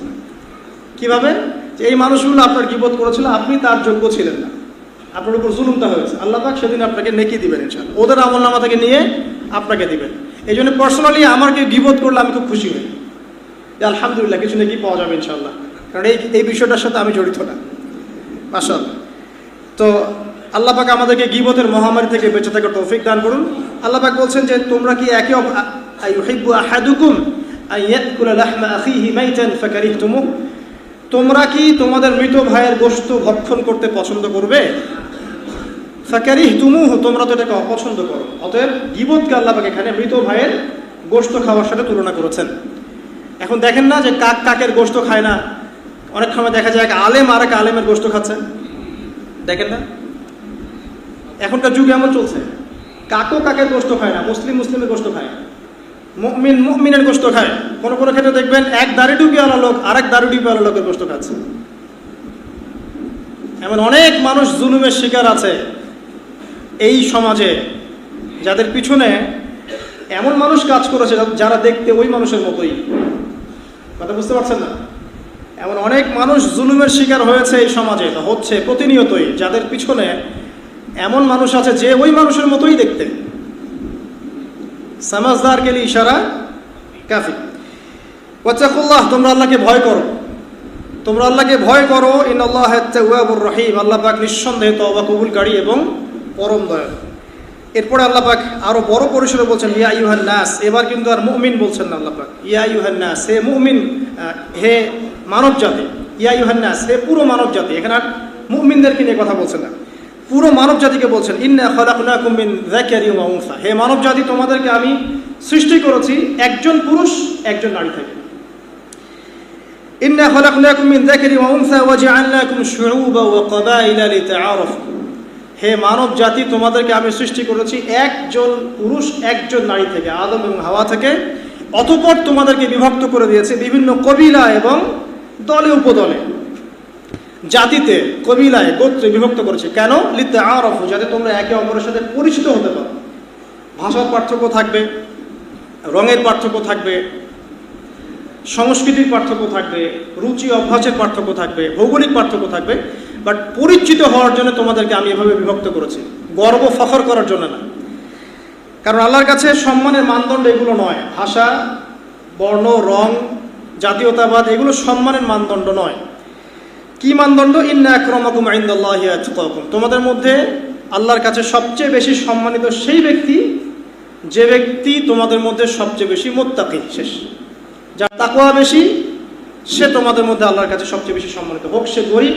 কিভাবে? যে এই মানুষগুলো আপনার গীবত করেছিল, আপনি তার যোগ্য ছিলেন না, আপনার উপর জুলুমটা হয়েছে। আল্লাহ পাক সেদিন আপনাকে নেকি দিবেন ইনশাআল্লাহ, ওদের আমলনামা থেকে নিয়ে আপনাকে দিবেন। এই জন্য পার্সোনালি আমাকে গীবত করলে আমি খুব খুশি হই, আলহামদুলিল্লাহ কিছু নেকি পাওয়া যাবে ইনশাআল্লাহ, কারণ এই বিষয়টার সাথে আমি জড়িত না। মাশাআল্লাহ। তো আল্লাহ পাক আমাদেরকে গীবতের মহামারী থেকে বেঁচে থাকার তৌফিক দান করুন। আল্লাহ পাক বলছেন যে তোমরা কি একে আইয়ুহিব্বু আহাদুকুম আইয়াকুলা লাহমা আখিহি মাইতান ফাকারিহতুমুহ, তোমরা কি তোমাদের মৃত ভাইয়ের গোশত ভক্ষণ করতে পছন্দ করবে? ফাকারিহতুমুহ, তোমরা তো এটাকে অপছন্দ করো। অতএব গীবতকে আল্লাহ পাক এখানে মৃত ভাইয়ের গোশত খাওয়ার সাথে তুলনা করেছেন। এখন দেখেন না যে কাক কাকের গোশত খায় না, অনেক সময় দেখা যায় এক আলেম আর এক আলেমের গোশত খাচ্ছে, দেখেন না? এখনকার যুগ এমন চলছে, কাকও কাকের গোশত খায় না, মুসলিম মুসলিমের গোশত খায়, মুমিন মুমিনের গোশত খায়। কোনো কোনো ক্ষেত্রে দেখবেন এক দাড়ি টুপিওয়ালা লোক আরেক দাড়ি টুপিওয়ালা লোকের গোশত খাচ্ছে। এমন অনেক মানুষ জুলুমের শিকার আছে এই সমাজে, যাদের পিছনে এমন মানুষ কাজ করেছে যারা দেখতে ওই মানুষের মতোই। কথা বুঝতে পারছেন না? এমন অনেক মানুষ জুলুমের শিকার হয়েছে এই সমাজে, হচ্ছে প্রতিনিয়তই, যাদের পিছনে এমন মানুষ আছে যে ওই মানুষের মতোই দেখতে। সামাজদার কে ইশারা কাফি। ওয়াত্তাকুল্লাহ, তোমরা আল্লাহকে ভয় করো। তোমরা আল্লাহকে ভয় করো, ইন্নাল্লাহা আত-তাওয়াবুর রহিম, আল্লাহ পাক নিঃসন্দেহে তওবা কবুলকারী এবং পরম দয়ালু। এরপরে আল্লাহ পাক আরো বড় পরিসরে বলছেন ইয়া আইয়ুহান নাস, এবার কিন্তু আর মুমিন বলছেন না আল্লাহ পাক, ইয়া আইয়ুহান নাস, হে মুমিন, হে মানব জাতি, ইয়া আইয়ুহান নাস, হে পুরো মানব জাতি। এখানে আর মুমিনদেরকে নিয়ে কথা বলছেন না, পুরো মানব জাতিকে বলছেন ইন্না খালাকনাকুম মিন যাকারিন ওয়া উনসা, হে মানব জাতি তোমাদেরকে আমি সৃষ্টি করেছি একজন পুরুষ একজন নারী থেকে। ইন্না খালাকনাকুম মিন যাকারিন ওয়া উনসা ওয়া জাআলনাকুম শুউবা ওয়া ক্বাবাইলা লিতাআরাফু, হে মানব জাতি তোমাদেরকে আমি সৃষ্টি করেছি একজন পুরুষ একজন নারী থেকে, আদম এবং হাওয়া থেকে, অতঃপর তোমাদেরকে বিভক্ত করে দিয়েছে বিভিন্ন কবিলা এবং দলে উপদলে, জাতিতে, কবিলায়, গোত্রে বিভক্ত করেছে। কেন? লিতাআরাফু, যাতে তোমরা একে অপরের সাথে পরিচিত হতে পারো। ভাষার পার্থক্য থাকবে, রঙের পার্থক্য থাকবে, সংস্কৃতির পার্থক্য থাকবে, রুচি অভ্যাসের পার্থক্য থাকবে, ভৌগোলিক পার্থক্য থাকবে, বাট পরিচিত হওয়ার জন্য তোমাদেরকে আমি এভাবে বিভক্ত করেছি, গর্ব ফখর করার জন্য না। কারণ আল্লাহর কাছে সম্মানের মানদণ্ড এগুলো নয়, ভাষা, বর্ণ, রং, জাতীয়তাবাদ, এগুলো সম্মানের মানদণ্ড নয়। কি মানদণ্ড? ইন্না আকরামাকুম ইনদাল্লাহি আতকাকুম, তোমাদের মধ্যে আল্লাহর কাছে সবচেয়ে বেশি সম্মানিত সেই ব্যক্তি যে ব্যক্তি তোমাদের মধ্যে সবচেয়ে বেশি মুত্তাকি, শেষ, যার তাকওয়া বেশি, সে তোমাদের মধ্যে আল্লাহর কাছে সবচেয়ে বেশি সম্মানিত, হোক সে গরিব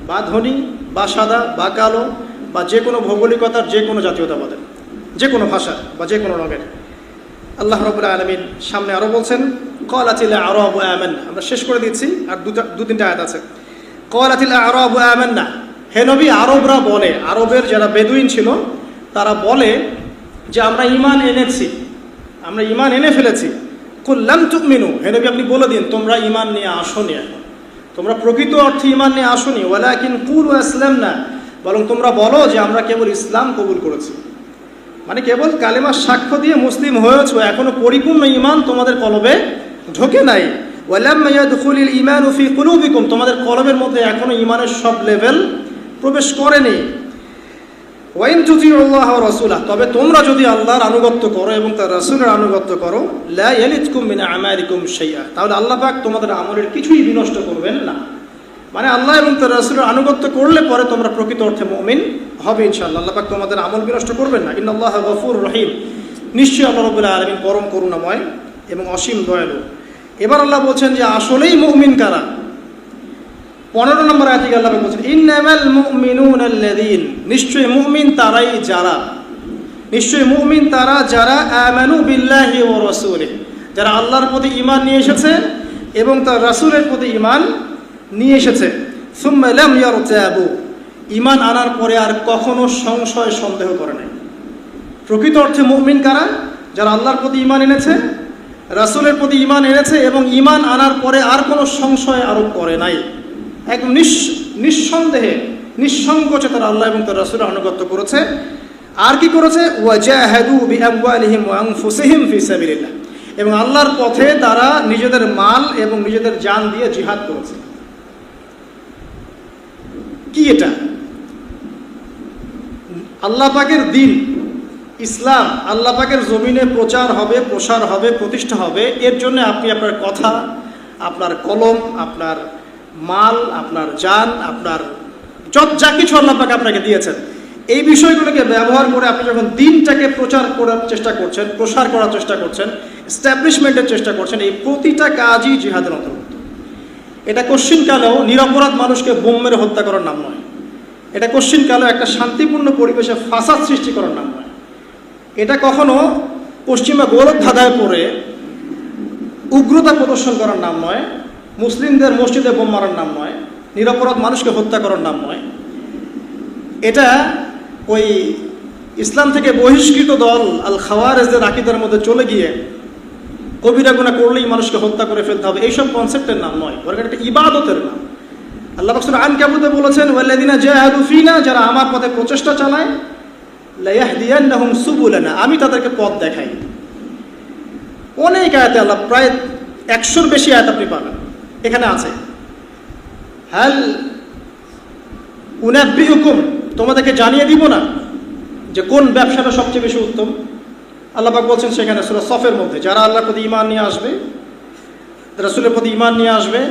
বা ধনী বা সাদা বা কালো বা যে কোনো ভৌগোলিকতার, যে কোনো জাতীয়তাবাদের, যে কোনো ভাষা বা যে কোনো রঙের। আল্লাহ রাব্বুল আলামিন সামনে আরও বলছেন ক্বালাতিল আ'রাবু আমান্না, আমরা শেষ করে দিচ্ছি, আর দু তিনটা আয়াত আছে। ক্বালাতিল আ'রাবু আমান্না, হে নবী, আরবরা বলে, আরবের যারা বেদুইন ছিল তারা বলে যে আমরা ঈমান এনেছি, আমরা ঈমান এনে ফেলেছি। কুল লাম তুমিনু, হে নবী আপনি বলে দিন তোমরা ঈমান নিয়ে আসোনি, এখন তোমরা প্রকৃত অর্থে ঈমান নিয়ে আসোনি। ওয়ালাকিন কুলু আসলামনা, বরং তোমরা বলো যে আমরা কেবল ইসলাম কবুল করেছি, মানে কেবল কালেমার সাক্ষ্য দিয়ে মুসলিম হয়েছো, এখনো পরিপূর্ণ ঈমান তোমাদের কলবে ঢোকে নাই। ওয়ালাম্মা ইয়াদখুলিল ঈমানু ফি কুলুবিকুম, তোমাদের কলবের মধ্যে এখনো ঈমানের সব লেভেল প্রবেশ করেনি। ওয়াইন তুতিউল্লাহ ওয়া রাসূলাহ, তবে তোমরা যদি আল্লাহর আনুগত্য করো এবং তার রাসূলের আনুগত্য করো, লা ইয়ালিতকুম মিন আমালিকুম শাইআ, তাহলে আল্লাহ পাক তোমাদের আমলের কিছুই বিনষ্ট করবেন না। মানে আল্লাহ এবং তার রাসূলের আনুগত্য করলে পরে তোমরা প্রকৃত অর্থে মুমিন হবে ইনশাআল্লাহ, আল্লাহ পাক তোমাদের আমল বিনষ্ট করবেন না। ইন্নাল্লাহা গফুরুর রহিম, নিশ্চয়ই আল্লাহ রাব্বুল আলামিন পরম করুণাময় এবং অসীম দয়ালু। এবার আল্লাহ বলছেন যে আসলেই মুমিন কারা। 15 নম্বর আয়াতে আল্লাহ বলছেন ইন্নামাল মুমিনুনা আল্লাযীন, নিশ্চয়ই মুমিন তারাই যারা, নিশ্চয়ই মুমিন তারা যারা আমানু বিল্লাহি ওয়া রাসূলিহি, যারা আল্লাহর প্রতি ঈমান নিয়ে এসেছে এবং তার রাসূলের প্রতি ঈমান নিয়ে এসেছে। সুম্মা লাম ইয়ারতাবু, ঈমান আনার পরে আর কখনো সংশয় সন্দেহ করে নাই। প্রকৃত অর্থে মুমিন কারা? যারা আল্লাহর প্রতি ঈমান এনেছে, রাসূলের প্রতি ঈমান এনেছে এবং ঈমান আনার পরে আর কোনো সংশয় আরোপ করে নাই, একদম নিঃসন্দেহে নিঃসংকোচে তারা আল্লাহ এবং তার রাসূলের আনুগত্য করেছে। আর কি করেছে? ওয়াজাহাদু বিআমওয়ালিহিম ওয়া আনফুসিহিম ফি সাবিলিল্লাহ, এবং আল্লাহর পথে তারা নিজেদের মাল এবং নিজেদের জান দিয়ে জিহাদ করেছে। কি এটা? আল্লাহ পাকের দ্বীন ইসলাম আল্লাহ পাকের জমিনে প্রচার হবে, প্রসার হবে, প্রতিষ্ঠা হবে। এর জন্য আপনি আপনার কথা, আপনার কলম, আপনার মাল, আপনার জান, আপনার যা কিছু আল্লাহ পাক আপনাকে দিয়েছেন, এই বিষয়গুলোকে ব্যবহার করে আপনি যখন দ্বীনটাকে প্রচার করার চেষ্টা করছেন, প্রসার করার চেষ্টা করছেন, এস্টাবলিশমেন্টের চেষ্টা করছেন, এই প্রতিটা কাজই জিহাদের অন্তর্ভুক্ত। এটা কোশ্চিনকালেও নিরপরাধ মানুষকে বোম মেরে হত্যা করার নাম নয়, এটা কোশ্চিনকালেও একটা শান্তিপূর্ণ পরিবেশে ফাসাদ সৃষ্টি করার নাম নয়, এটা কখনো পশ্চিমা গৌরব ধাঁধায় পড়ে উগ্রতা প্রদর্শন করার নাম নয়, মুসলিমদের মসজিদে বোম মারার নাম নয়, নিরপরাধ মানুষকে হত্যা করার নাম নয়। এটা ওই ইসলাম থেকে বহিষ্কৃত দল আল খাওয়ারেজদের আকীদার মধ্যে চলে গিয়ে কবিরা গুনাহ করলেই মানুষকে হত্যা করে ফেলতে হবে, এইসব কনসেপ্টের নাম নয়, বরং এটা ইবাদতের নাম। আল্লাহ পাক সূরা আনকাবুতে বলেছেন ওয়াল্লাযিনা জাহাদু ফিনা, যারা আমার পথে প্রচেষ্টা চালায়, লা ইয়াহদিয়ান্নাহুম সুবুলানা, আমি তাদেরকে পথ দেখাই। অনেক আয়াতে আল্লাহ, প্রায় 100-র বেশি আয়াত আপনি পাবেন এখানে আছে। হাল উনাব্বিউকুম, তোমাদেরকে জানিয়ে দিব না যে কোন ব্যবসাটা সবচেয়ে বেশি উত্তম। আল্লাহ পাক বলছেন সেখানে সূরা সফের মধ্যে, যারা আল্লাহর প্রতি ঈমান নিয়ে আসবে, রাসূলের প্রতি ঈমান নিয়ে আসবে,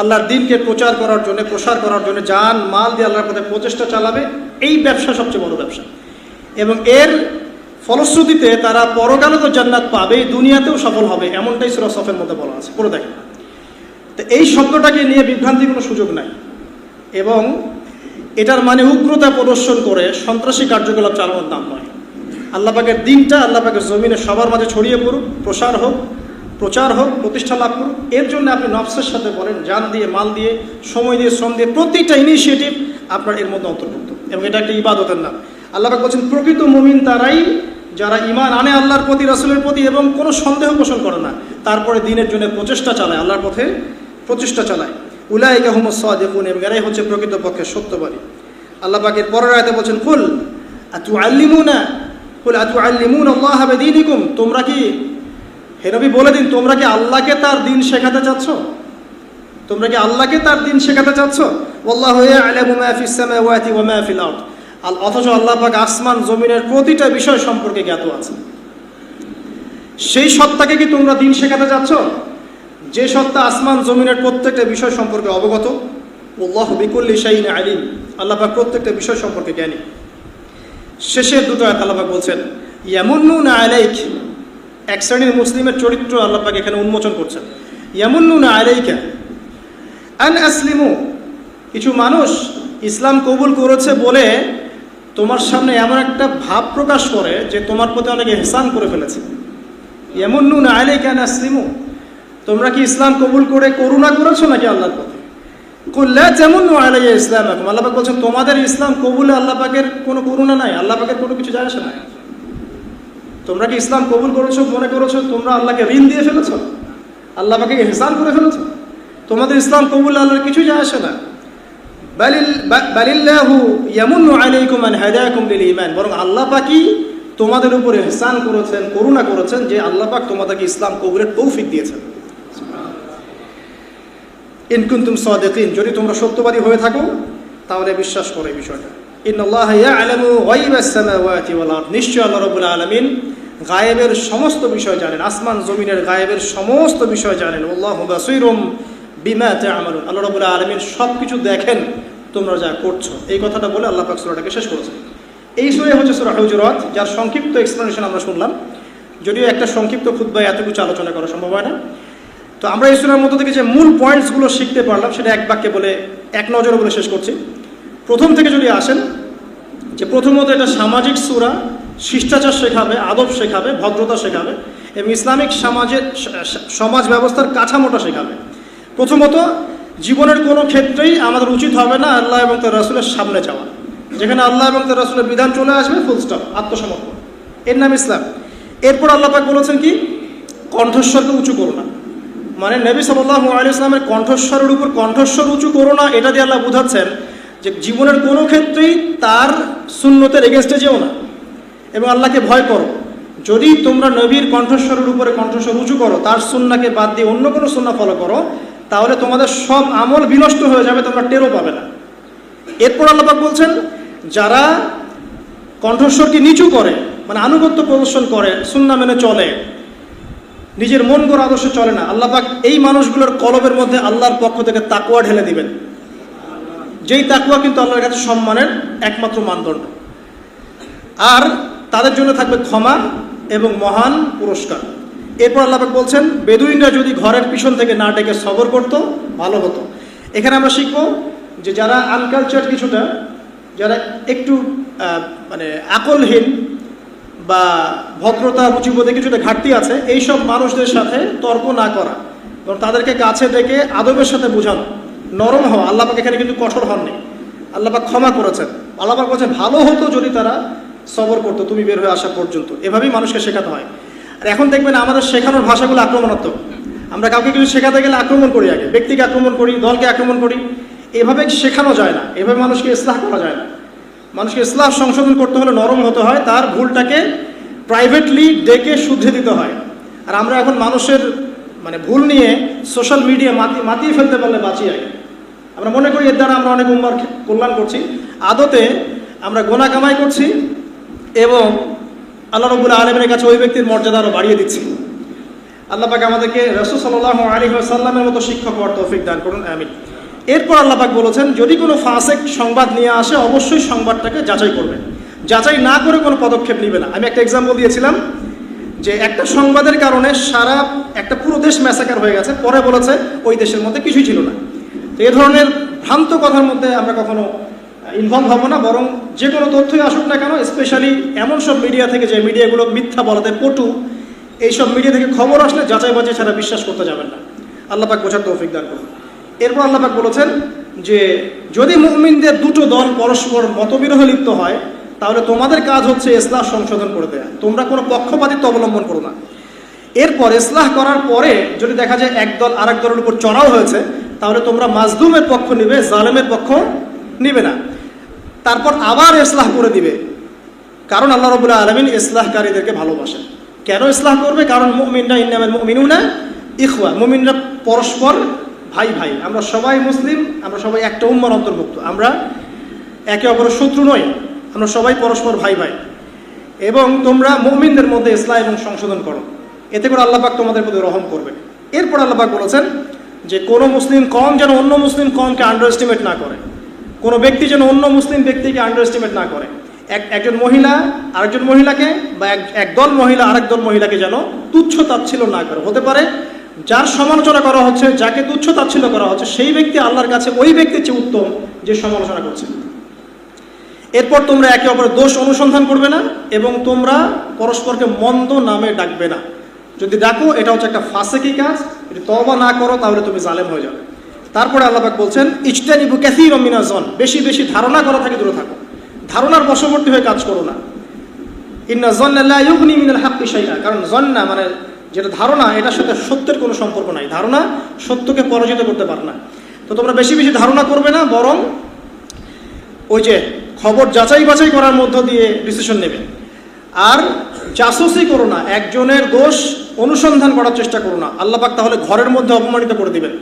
আল্লাহর দ্বীনকে প্রচার করার জন্য, প্রসার করার জন্য জান মাল দিয়ে আল্লাহর পথে প্রচেষ্টা চালাবে, এই ব্যবসা সবচেয়ে বড় ব্যবসা। এবং এর ফলশ্রুতিতে তারা পরকালে তো জান্নাত পাবে, দুনিয়াতেও সফল হবে, এমনটাই সূরা সফের মধ্যে বলা আছে। পড়ে দেখেন। তো এই শব্দটাকে নিয়ে বিভ্রান্তির কোনো সুযোগ নাই, এবং এটার মানে উগ্রতা প্রদর্শন করে সন্ত্রাসী কার্যকলাপ চালানোর নাম নয়। আল্লাহ পাকের দিনটা আল্লাহ পাকের জমিনে সবার মাঝে ছড়িয়ে পড়ুক, প্রসার হোক, প্রচার হোক, প্রতিষ্ঠা লাভ করুক। এর জন্য আপনি নফসের সাথে বলেন, জান দিয়ে, মাল দিয়ে, সময় দিয়ে, শ্রম দিয়ে, প্রতিটা ইনিশিয়েটিভ আপনার এর মধ্যে অন্তর্ভুক্ত, এবং এটা একটা ইবাদতের নাম। আল্লাহ পাক বলছেন প্রকৃত মুমিন তারাই যারা ঈমান আনে আল্লাহর প্রতি, রাসূলের প্রতি, এবং কোনো সন্দেহ পোষণ করে না, তারপরে দিনের জন্য প্রচেষ্টা চালায়, আল্লাহর পথে প্রচেষ্টা চালায়। উলাইকা হুমুস সাদিকুন, এবং এরাই হচ্ছে প্রকৃতপক্ষে সত্যবাদী। আল্লাহ পাকের পরের আয়াতে বলছেন কুল আতুআল্লিমুনা আল্লাহ বিদীনিকুম, তোমরা কি, হে নবী বলে দিন, তোমরা কি আল্লাহকে তার দিন শেখাতে চাচ্ছ? তোমরা কি আল্লাহকে তার দিন শেখাতে চাচ্ছ? ওয়াল্লাহু ইয়া'লামু মা ফিস সামাওয়াতি ওয়া মা ফিল আরদ, অথচ আল্লাহ পাক আসমান জমিনের প্রতিটা বিষয় সম্পর্কে জ্ঞাত আছে। সেই সত্তাকে কি তোমরা দিন শেখাতে চাচ্ছ, যে সত্তা আসমান জমিনের প্রত্যেকটা বিষয় সম্পর্কে অবগত? আল্লাহু বিকুল্লি শাইইন আলিম, আল্লাহ পাক প্রত্যেকটা বিষয় সম্পর্কে জ্ঞানী। শেষের দুটো আয়াত আল্লাহ পাক বলছেন ইয়ামুন্নুনা আলাইক, এক শ্রেণীর মুসলিমের চরিত্র আল্লাহ পাক এখানে উন্মোচন করছেন। ইয়ামুন্নুনা আলাইকা আন আসলিমু, কিছু মানুষ ইসলাম কবুল করেছে বলে তোমার সামনে এমন একটা ভাব প্রকাশ করে যে তোমার প্রতি অনেক ইহসান করে ফেলেছে। ইয়ামুন্নুনা আলাইকা আন আসলিমু, তোমরা কি ইসলাম কবুল করে করুণা করেছো নাকি আল্লাহর পথে? কুল লা তামুন্নু আলাইয়া ইসলামাকুম, আল্লাহ পাক বলছেন তোমাদের ইসলাম কবুলে আল্লাহ পাকের কোনো করুণা নাই, আল্লাহ পাকের কোনো কিছু যায় আসে না। তোমরা কি ইসলাম কবুল করেছো মনে করেছো তোমরা আল্লাহকে ঋণ দিয়ে ফেলেছো, আল্লাহ পাকে ইহসান করে ফেলেছো? তোমাদের ইসলাম কবুল আল্লাহর কিছু যায় আসে না। বালিল্লাহু ইয়ামুন্নু আলাইকুম আন হাদাকুম লিল ঈমান, বরং আল্লাহ পাকই তোমাদের উপর ইহসান করেছেন, করুণা করেছেন, যে আল্লাহ পাক তোমাদেরকে ইসলাম কবুলের তৌফিক দিয়েছেন। ইন কুনতুম সাদিকিন, যদি তোমরা সত্যবাদী হয়ে থাকো তাহলে বিশ্বাস করো এই বিষয়টা। ইন্নাল্লাহা ইয়া'লামু গায়বাস সামাওয়াতি ওয়াল আরদ, নিশ্চয় আল্লাহ রাব্বুল আলামিন গায়েবের সমস্ত বিষয় জানেন, আসমান জমিনের গায়েবের সমস্ত বিষয় জানেন। আল্লাহু বাসীরুম বিমা তা'মালুন, আল্লাহ রাব্বুল আলামিন সব কিছু দেখেন তোমরা যা করছো। এই কথাটা বলে আল্লাহ পাক সূরাটাকে শেষ করেছেন। এই সূরা হচ্ছে সূরা হুজুরাত, যার সংক্ষিপ্ত এক্সপ্লেনেশন আমরা শুনলাম, যদিও একটা সংক্ষিপ্ত খুতবায় এত কিছু আলোচনা করা সম্ভব হয় না। তো আমরা এই সূরার মধ্য থেকে যে মূল পয়েন্টসগুলো শিখতে পারলাম সেটা এক বাক্যে বলে, এক নজরে বলে শেষ করছি। প্রথম থেকে যদি আসেন, যে প্রথমত এটা সামাজিক সূরা, শিষ্টাচার শেখাবে, আদব শেখাবে, ভদ্রতা শেখাবে, এবং ইসলামিক সমাজ ব্যবস্থার কাঠামোটা শেখাবে। প্রথমত জীবনের কোনো ক্ষেত্রেই আমাদের উচিত হবে না আল্লাহ এবং তার রাসূলের সামনে যাওয়া, যেখানে আল্লাহ এবং তার রাসূলের বিধান চলে আসবে, ফুল স্টপ, আত্মসমর্পণ, এর নাম ইসলাম। এরপর আল্লাহ পাক বলেছেন কি, কণ্ঠস্বরকে উঁচু করো না, মানে নবী সাল্লাল্লাহু আলাইহি ওয়াসাল্লামের কণ্ঠস্বরের উপর কণ্ঠস্বর উঁচু করো না, এটা দিয়ে আল্লাহ বোঝাচ্ছেন যে জীবনের কোনো ক্ষেত্রেই তার সুন্নতের এগেনস্টে যেও না, এবং আল্লাহকে ভয় করো। যদি তোমরা নবীর কণ্ঠস্বরের উপরে কণ্ঠস্বর উঁচু করো, তার সুন্নাহকে বাদ দিয়ে অন্য কোনো সুন্নাহ ফলো করো, তাহলে তোমাদের সব আমল বিনষ্ট হয়ে যাবে, তোমরা টেরও পাবে না। এরপর আল্লাহ পাক বলছেন যারা কণ্ঠস্বরকে নিচু করে, মানে আনুগত্য প্রদর্শন করে, সুন্নাহ মেনে চলে, নিজের মন গড়া আদর্শ চলে না, আল্লাহ পাক এই মানুষগুলোর কলবের মধ্যে আল্লাহর পক্ষ থেকে তাকওয়া ঢেলে দিবেন, যেই তাকওয়া কিন্তু আল্লাহর কাছে সম্মানের একমাত্র মানদণ্ড। আর তাদের জন্য থাকবে ক্ষমা এবং মহান পুরস্কার। এরপর আল্লাহ পাক বলছেন বেদুইনরা যদি ঘরের পিছন থেকে না ডেকে সবর করতো ভালো হতো। এখানে আমরা শিখবো যে যারা আনকালচার কিছুটা, যারা একটু মানে আকলহীন বা ভদ্রতা রুচিবোধে কিছুটা ঘাটতি আছে, এইসব মানুষদের সাথে তর্ক না করা, কারণ তাদেরকে কাছে ডেকে আদবের সাথে বোঝানো, নরম হওয়া। আল্লাহ পাক এখানে কিন্তু কঠোর হননি, আল্লাহ পাক ক্ষমা করেছেন। আল্লাহ পাক বলছেন ভালো হতো যদি তারা সবর করতো তুমি বের হয়ে আসা পর্যন্ত। এভাবেই মানুষকে শেখাতে হয়। আর এখন দেখবেন আমাদের শেখানোর ভাষাগুলো আক্রমণাত্মক। আমরা কাউকে কিছু শেখাতে গেলে আক্রমণ করি, আগে ব্যক্তিকে আক্রমণ করি, দলকে আক্রমণ করি। এভাবে শেখানো যায় না, এভাবে মানুষকে ইসলাহ করা যায় না। মানুষকে ইসলাহ সংশোধন করতে হলে নরম হতে হয়, তার ভুলটাকে প্রাইভেটলি ডেকে শুধরে দিতে হয়। আর আমরা এখন মানুষের মানে ভুল নিয়ে সোশ্যাল মিডিয়া মাতিয়ে ফেলতে পারলে বাঁচি আগে। আমরা মনে করি এর দ্বারা আমরা অনেক উম্মার কল্যাণ করছি, আদতে আমরা গোনা কামাই করছি এবং আল্লাহ রাব্বুল আলামিনের কাছে ওই ব্যক্তির মর্যাদা আরও বাড়িয়ে দিচ্ছি। আল্লাহ পাক আমাদেরকে রাসূল সাল্লাল্লাহু আলাইহি ওয়াসাল্লামের মতো শিক্ষক হওয়ার তৌফিক দান করুন, আমিন। এরপর আল্লাহ পাক বলেছেন, যদি কোনো ফাসিক সংবাদ নিয়ে আসে অবশ্যই সংবাদটাকে যাচাই করবে, যাচাই না করে কোনো পদক্ষেপ নেবে না। আমি একটা এক্সাম্পল দিয়েছিলাম যে একটা সংবাদের কারণে সারা একটা পুরো দেশ ম্যাসাকার হয়ে গেছে, পরে বলেছে ওই দেশের মধ্যে কিছুই ছিল না। তো এই ধরনের ভ্রান্ত কথার মধ্যে আমরা কখনো ইনভলভ হব না, বরং যে কোনো তথ্যই আসুক না কেন, স্পেশালি এমন সব মিডিয়া থেকে যে মিডিয়াগুলো মিথ্যা বলাতে পটু, এইসব মিডিয়া থেকে খবর আসলে যাচাই বাছাই ছাড়া বিশ্বাস করতে যাবেন না। আল্লাহ পাক বোঝার তৌফিক দান করুন। এরপর আল্লাহ পাক বলেছেন যে যদি মুমিনদের দুটো দল পরস্পর মতবিরোধে লিপ্ত হয় তাহলে তোমাদের কাজ হচ্ছে ইসলাহ সংশোধন করে দেয়া, তোমরা কোনো পক্ষপাতিত্ব অবলম্বন করো না। এরপর ইসলাহ করার পরে যদি দেখা যায় এক দল আরেক দলের উপর চড়াও হয়েছে, তাহলে তোমরা মাজলুমের পক্ষ নিবে, জালেমের পক্ষ নিবে না। তারপর আবার ইসলাহ করে দিবে, কারণ আল্লাহ রাব্বুল আলামিন ইসলাহকারীদেরকে ভালোবাসেন। কেন ইসলাহ করবে? কারণ মুমিনরা ইন্নামাল মুমিনুনা ইখওয়া, মুমিনরা পরস্পর ভাই ভাই, আমরা সবাই মুসলিম, আমরা সবাই একটা উম্মার অন্তর্ভুক্ত, আমরা একে অপরের শত্রু নই, আমরা সবাই পরস্পর ভাই ভাই। এবং তোমরা মুমিনদের মধ্যে ইসলাহ এবং সংশোধন করো, এতে করে আল্লাহ পাক তোমাদের প্রতি রহম করবে। এরপর আল্লাহ পাক বলেছেন যে কোনো মুসলিম কম যেন অন্য মুসলিম কমকে আন্ডার এস্টিমেট না করে, কোনো ব্যক্তি যেন অন্য মুসলিম ব্যক্তিকে আন্ডার এস্টিমেট না করে। একজন মহিলা আরেকজন মহিলাকে বা একদল মহিলা আরেক দল মহিলাকে যেন তুচ্ছ তাচ্ছিল্য না করে। হতে পারে যার সমালোচনা করা হচ্ছে, যাকে তুচ্ছ তাচ্ছিল্য করা হচ্ছে, সেই ব্যক্তি আল্লাহর কাছে ওই ব্যক্তির চেয়ে উত্তম যে সমালোচনা করছে। এরপর তোমরা একে অপরের দোষ অনুসন্ধান করবে না এবং তোমরা পরস্পরকে মন্দ নামে ডাকবে না। যদি ডাকো এটা হচ্ছে একটা ফাসিকি কাজ, যদি তওবা না করো তাহলে তুমি জালেম হয়ে যাবে। তারপরে আল্লাহ পাক বলছেন ইজতানিবু কাসীরাম মিনাজ জন, বেশি বেশি ধারণা করা থেকে দূরে থাকো, ধারণার বশবর্তী হয়ে কাজ করো না। ইন্না যন্না লা ইউগনি মিনাল হাক্কি শাইআ, কারণ যন্না মানে যেটা ধারণা, এটার সাথে সত্যের কোনো সম্পর্ক নাই, ধারণা সত্যকে পরাজিত করতে পারে না। তো তোমরা বেশি বেশি ধারণা করবে না, বরং ওই যে খবর যাচাই বাছাই করার মধ্য দিয়ে ডিসিশন নেবে। আর জাসুসি করো না, একজনের দোষ অনুসন্ধান করার চেষ্টা করো না, আল্লাহ পাক তাহলে ঘরের মধ্যে অপমানিত করে দিবেন।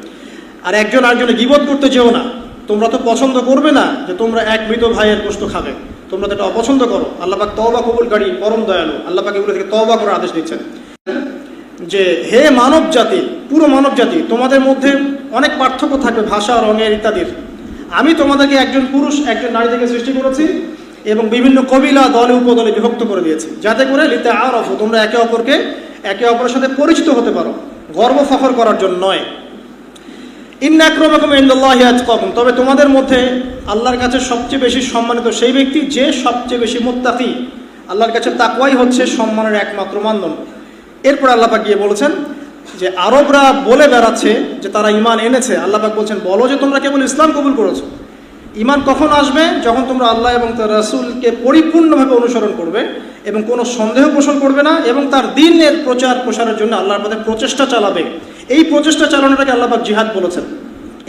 আর একজন আরেকজনের গীবত করতে যেও না, তোমরা তো পছন্দ করবে না যে তোমরা এক মৃত ভাইয়ের গোশত খাবে, তোমরা তো এটা অপছন্দ করো। আল্লাহ পাক তওবা কবুলকারী, পরম দয়ালু, আল্লাহ পাক এগুলো থেকে তওবা করার আদেশ দিচ্ছেন যে হে মানব জাতি, পুরো মানব জাতি, তোমাদের মধ্যে অনেক পার্থক্য থাকবে ভাষা, রঙের ইত্যাদির। আমি তোমাদেরকে একজন পুরুষ একজন নারী থেকে সৃষ্টি করেছি এবং বিভিন্ন কবিলা দলে উপদলে বিভক্ত করে দিয়েছি, যাতে করে লিতে আরফ, তোমরা একে অপরের সাথে পরিচিত হতে পারো, গর্ব ফখর করার জন্য নয়। ইন্না আক্রামাকুম ইনদাল্লাহি আতকাকুম, তবে তোমাদের মধ্যে আল্লাহর কাছে সবচেয়ে বেশি সম্মানিত সেই ব্যক্তি যে সবচেয়ে বেশি মুত্তাকি। আল্লাহর কাছে তাকওয়াই হচ্ছে সম্মানের একমাত্র মানদণ্ড। এরপর আল্লাহ পাক গিয়ে বলেছেন যে আরবরা বলে বেড়াচ্ছে যে তারা ঈমান এনেছে, আল্লাহ পাক বলছেন বলো যে তোমরা কেবল ইসলাম কবুল করেছো। ঈমান কখন আসবে? যখন তোমরা আল্লাহ এবং তার রাসূলকে পরিপূর্ণভাবে অনুসরণ করবে এবং কোনো সন্দেহ পোষণ করবে না এবং তার দ্বীনের প্রচার প্রসারের জন্য আল্লাহর পথে প্রচেষ্টা চালাবে। এই প্রচেষ্টা চালানোটাকে আল্লাহ পাক জিহাদ বলেছেন।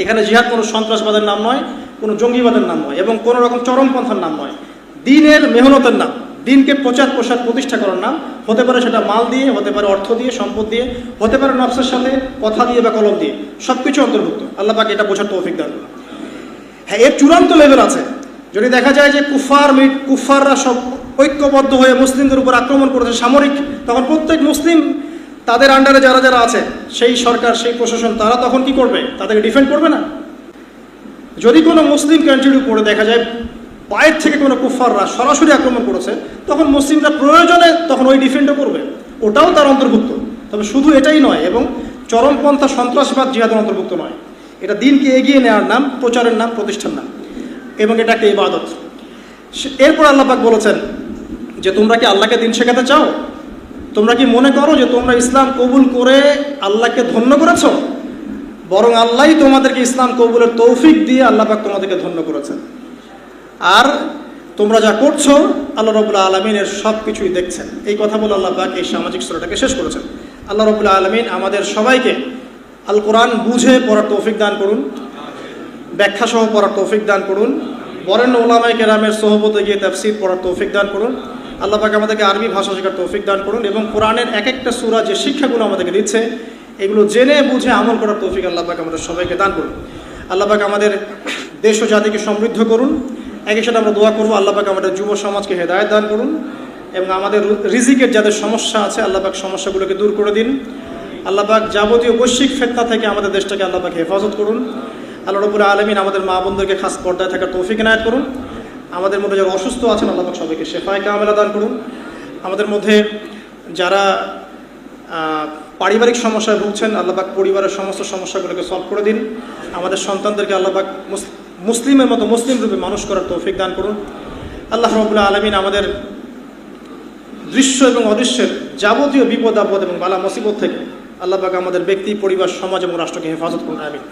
এখানে জিহাদ কোনো সন্ত্রাসবাদের নাম নয়, কোনো জঙ্গিবাদের নাম নয় এবং কোনো রকম চরমপন্থার নাম নয়, দ্বীনের মেহনতের নাম, দ্বীনকে প্রচার প্রসার প্রতিষ্ঠা করার নাম। হতে পারে সেটা মাল দিয়ে, হতে পারে অর্থ দিয়ে, সম্পদ দিয়ে, হতে পারে নফসের সাথে কথা দিয়ে বা কলম দিয়ে, সব কিছু অন্তর্ভুক্ত। আল্লাহ পাক এটা বোঝার তৌফিক দান করুন। হ্যাঁ, এর চূড়ান্ত লেভেল আছে। যদি দেখা যায় যে কুফাররা সব ঐক্যবদ্ধ হয়ে মুসলিমদের উপর আক্রমণ করেছে সামরিক, তখন প্রত্যেক মুসলিম তাদের আন্ডারে যারা যারা আছে, সেই সরকার, সেই প্রশাসন, তারা তখন কি করবে? তাদেরকে ডিফেন্ড করবে না? যদি কোনো মুসলিম কান্ট্রির উপরে দেখা যায় বাইরে থেকে কোনো কুফাররা সরাসরি আক্রমণ করেছে, তখন মুসলিমরা প্রয়োজনে তখন ওই ডিফেন্ডও করবে, ওটাও তার অন্তর্ভুক্ত। তবে শুধু এটাই নয়, এবং চরমপন্থা সন্ত্রাসবাদ জিহাদের অন্তর্ভুক্ত নয়। এটা দিনকে এগিয়ে নেওয়ার নাম, প্রচারের নাম, প্রতিষ্ঠার নাম, এবং এটা একটা ইবাদত। এরপর আল্লাহ পাক বলেছেন যে তোমরা কি আল্লাহকে দিন শেখাতে চাও? তোমরা কি মনে করো যে তোমরা ইসলাম কবুল করে আল্লাহকে ধন্য করেছো? বরং আল্লাহই তোমাদেরকে ইসলাম কবুলের তৌফিক দিয়ে আল্লাহ পাক তোমাদেরকে ধন্য করেছেন। আর তোমরা যা করছো আল্লাহ রাব্বুল আলামিনের সব কিছুই দেখছেন। এই কথা বলে আল্লাহ পাক এই সামাজিক স্তরটাকে শেষ করেছেন। আল্লাহ রাব্বুল আলামিন আমাদের সবাইকে আল কোরআন বুঝে পড়ার তৌফিক দান করুন, ব্যাখ্যা সহ পড়ার তৌফিক দান করুন, বরেণ্য উলামায়ে কেরামের সোহবতে গিয়ে তাফসীর পড়ার তৌফিক দান করুন। আল্লাহ পাক আমাদেরকে আরবি ভাষা শেখার তৌফিক দান করুন এবং কোরআনের এক একটা সূরা যে শিক্ষাগুলো আমাদেরকে দিচ্ছে এগুলো জেনে বুঝে আমল করার তৌফিক আল্লাহ পাক আমাদের সবাইকে দান করুন। আল্লাহ পাক আমাদের দেশ ও জাতিকে সমৃদ্ধ করুন। একই সাথে আমরা দোয়া করবো আল্লাহ পাক আমাদের যুব সমাজকে হেদায়েত দান করুন এবং আমাদের রিজিকের যাদের সমস্যা আছে আল্লাহ পাক সমস্যাগুলোকে দূর করে দিন। আল্লাহ পাক যাবতীয় বৈশ্বিক ফিতনা থেকে আমাদের দেশটাকে আল্লাহ পাক হেফাজত করুন। আল্লাহ রাব্বুল আলামিন আমাদের মা বোনদেরকে খাস পর্দায় থাকার তৌফিক এনায়েত করুন। আমাদের মধ্যে যারা অসুস্থ আছেন আল্লাহ পাক সবাইকে শেফায়ে কামেলা দান করুন। আমাদের মধ্যে যারা পারিবারিক সমস্যায় ভুগছেন আল্লাহ পাক পরিবারের সমস্ত সমস্যাগুলোকে সলভ করে দিন। আমাদের সন্তানদেরকে আল্লাহ পাক মুসলিমের মতো মুসলিম রূপে মানুষ করার তৌফিক দান করুন। আল্লাহ রাব্বুল আলামিন আমাদের দৃশ্য এবং অদৃশ্যের যাবতীয় বিপদ আপদ এবং বালা মুসিবত থেকে আল্লাহ পাক আমাদের ব্যক্তি, পরিবার, সমাজ এবং রাষ্ট্রকে হেফাজত করুন। আমিন।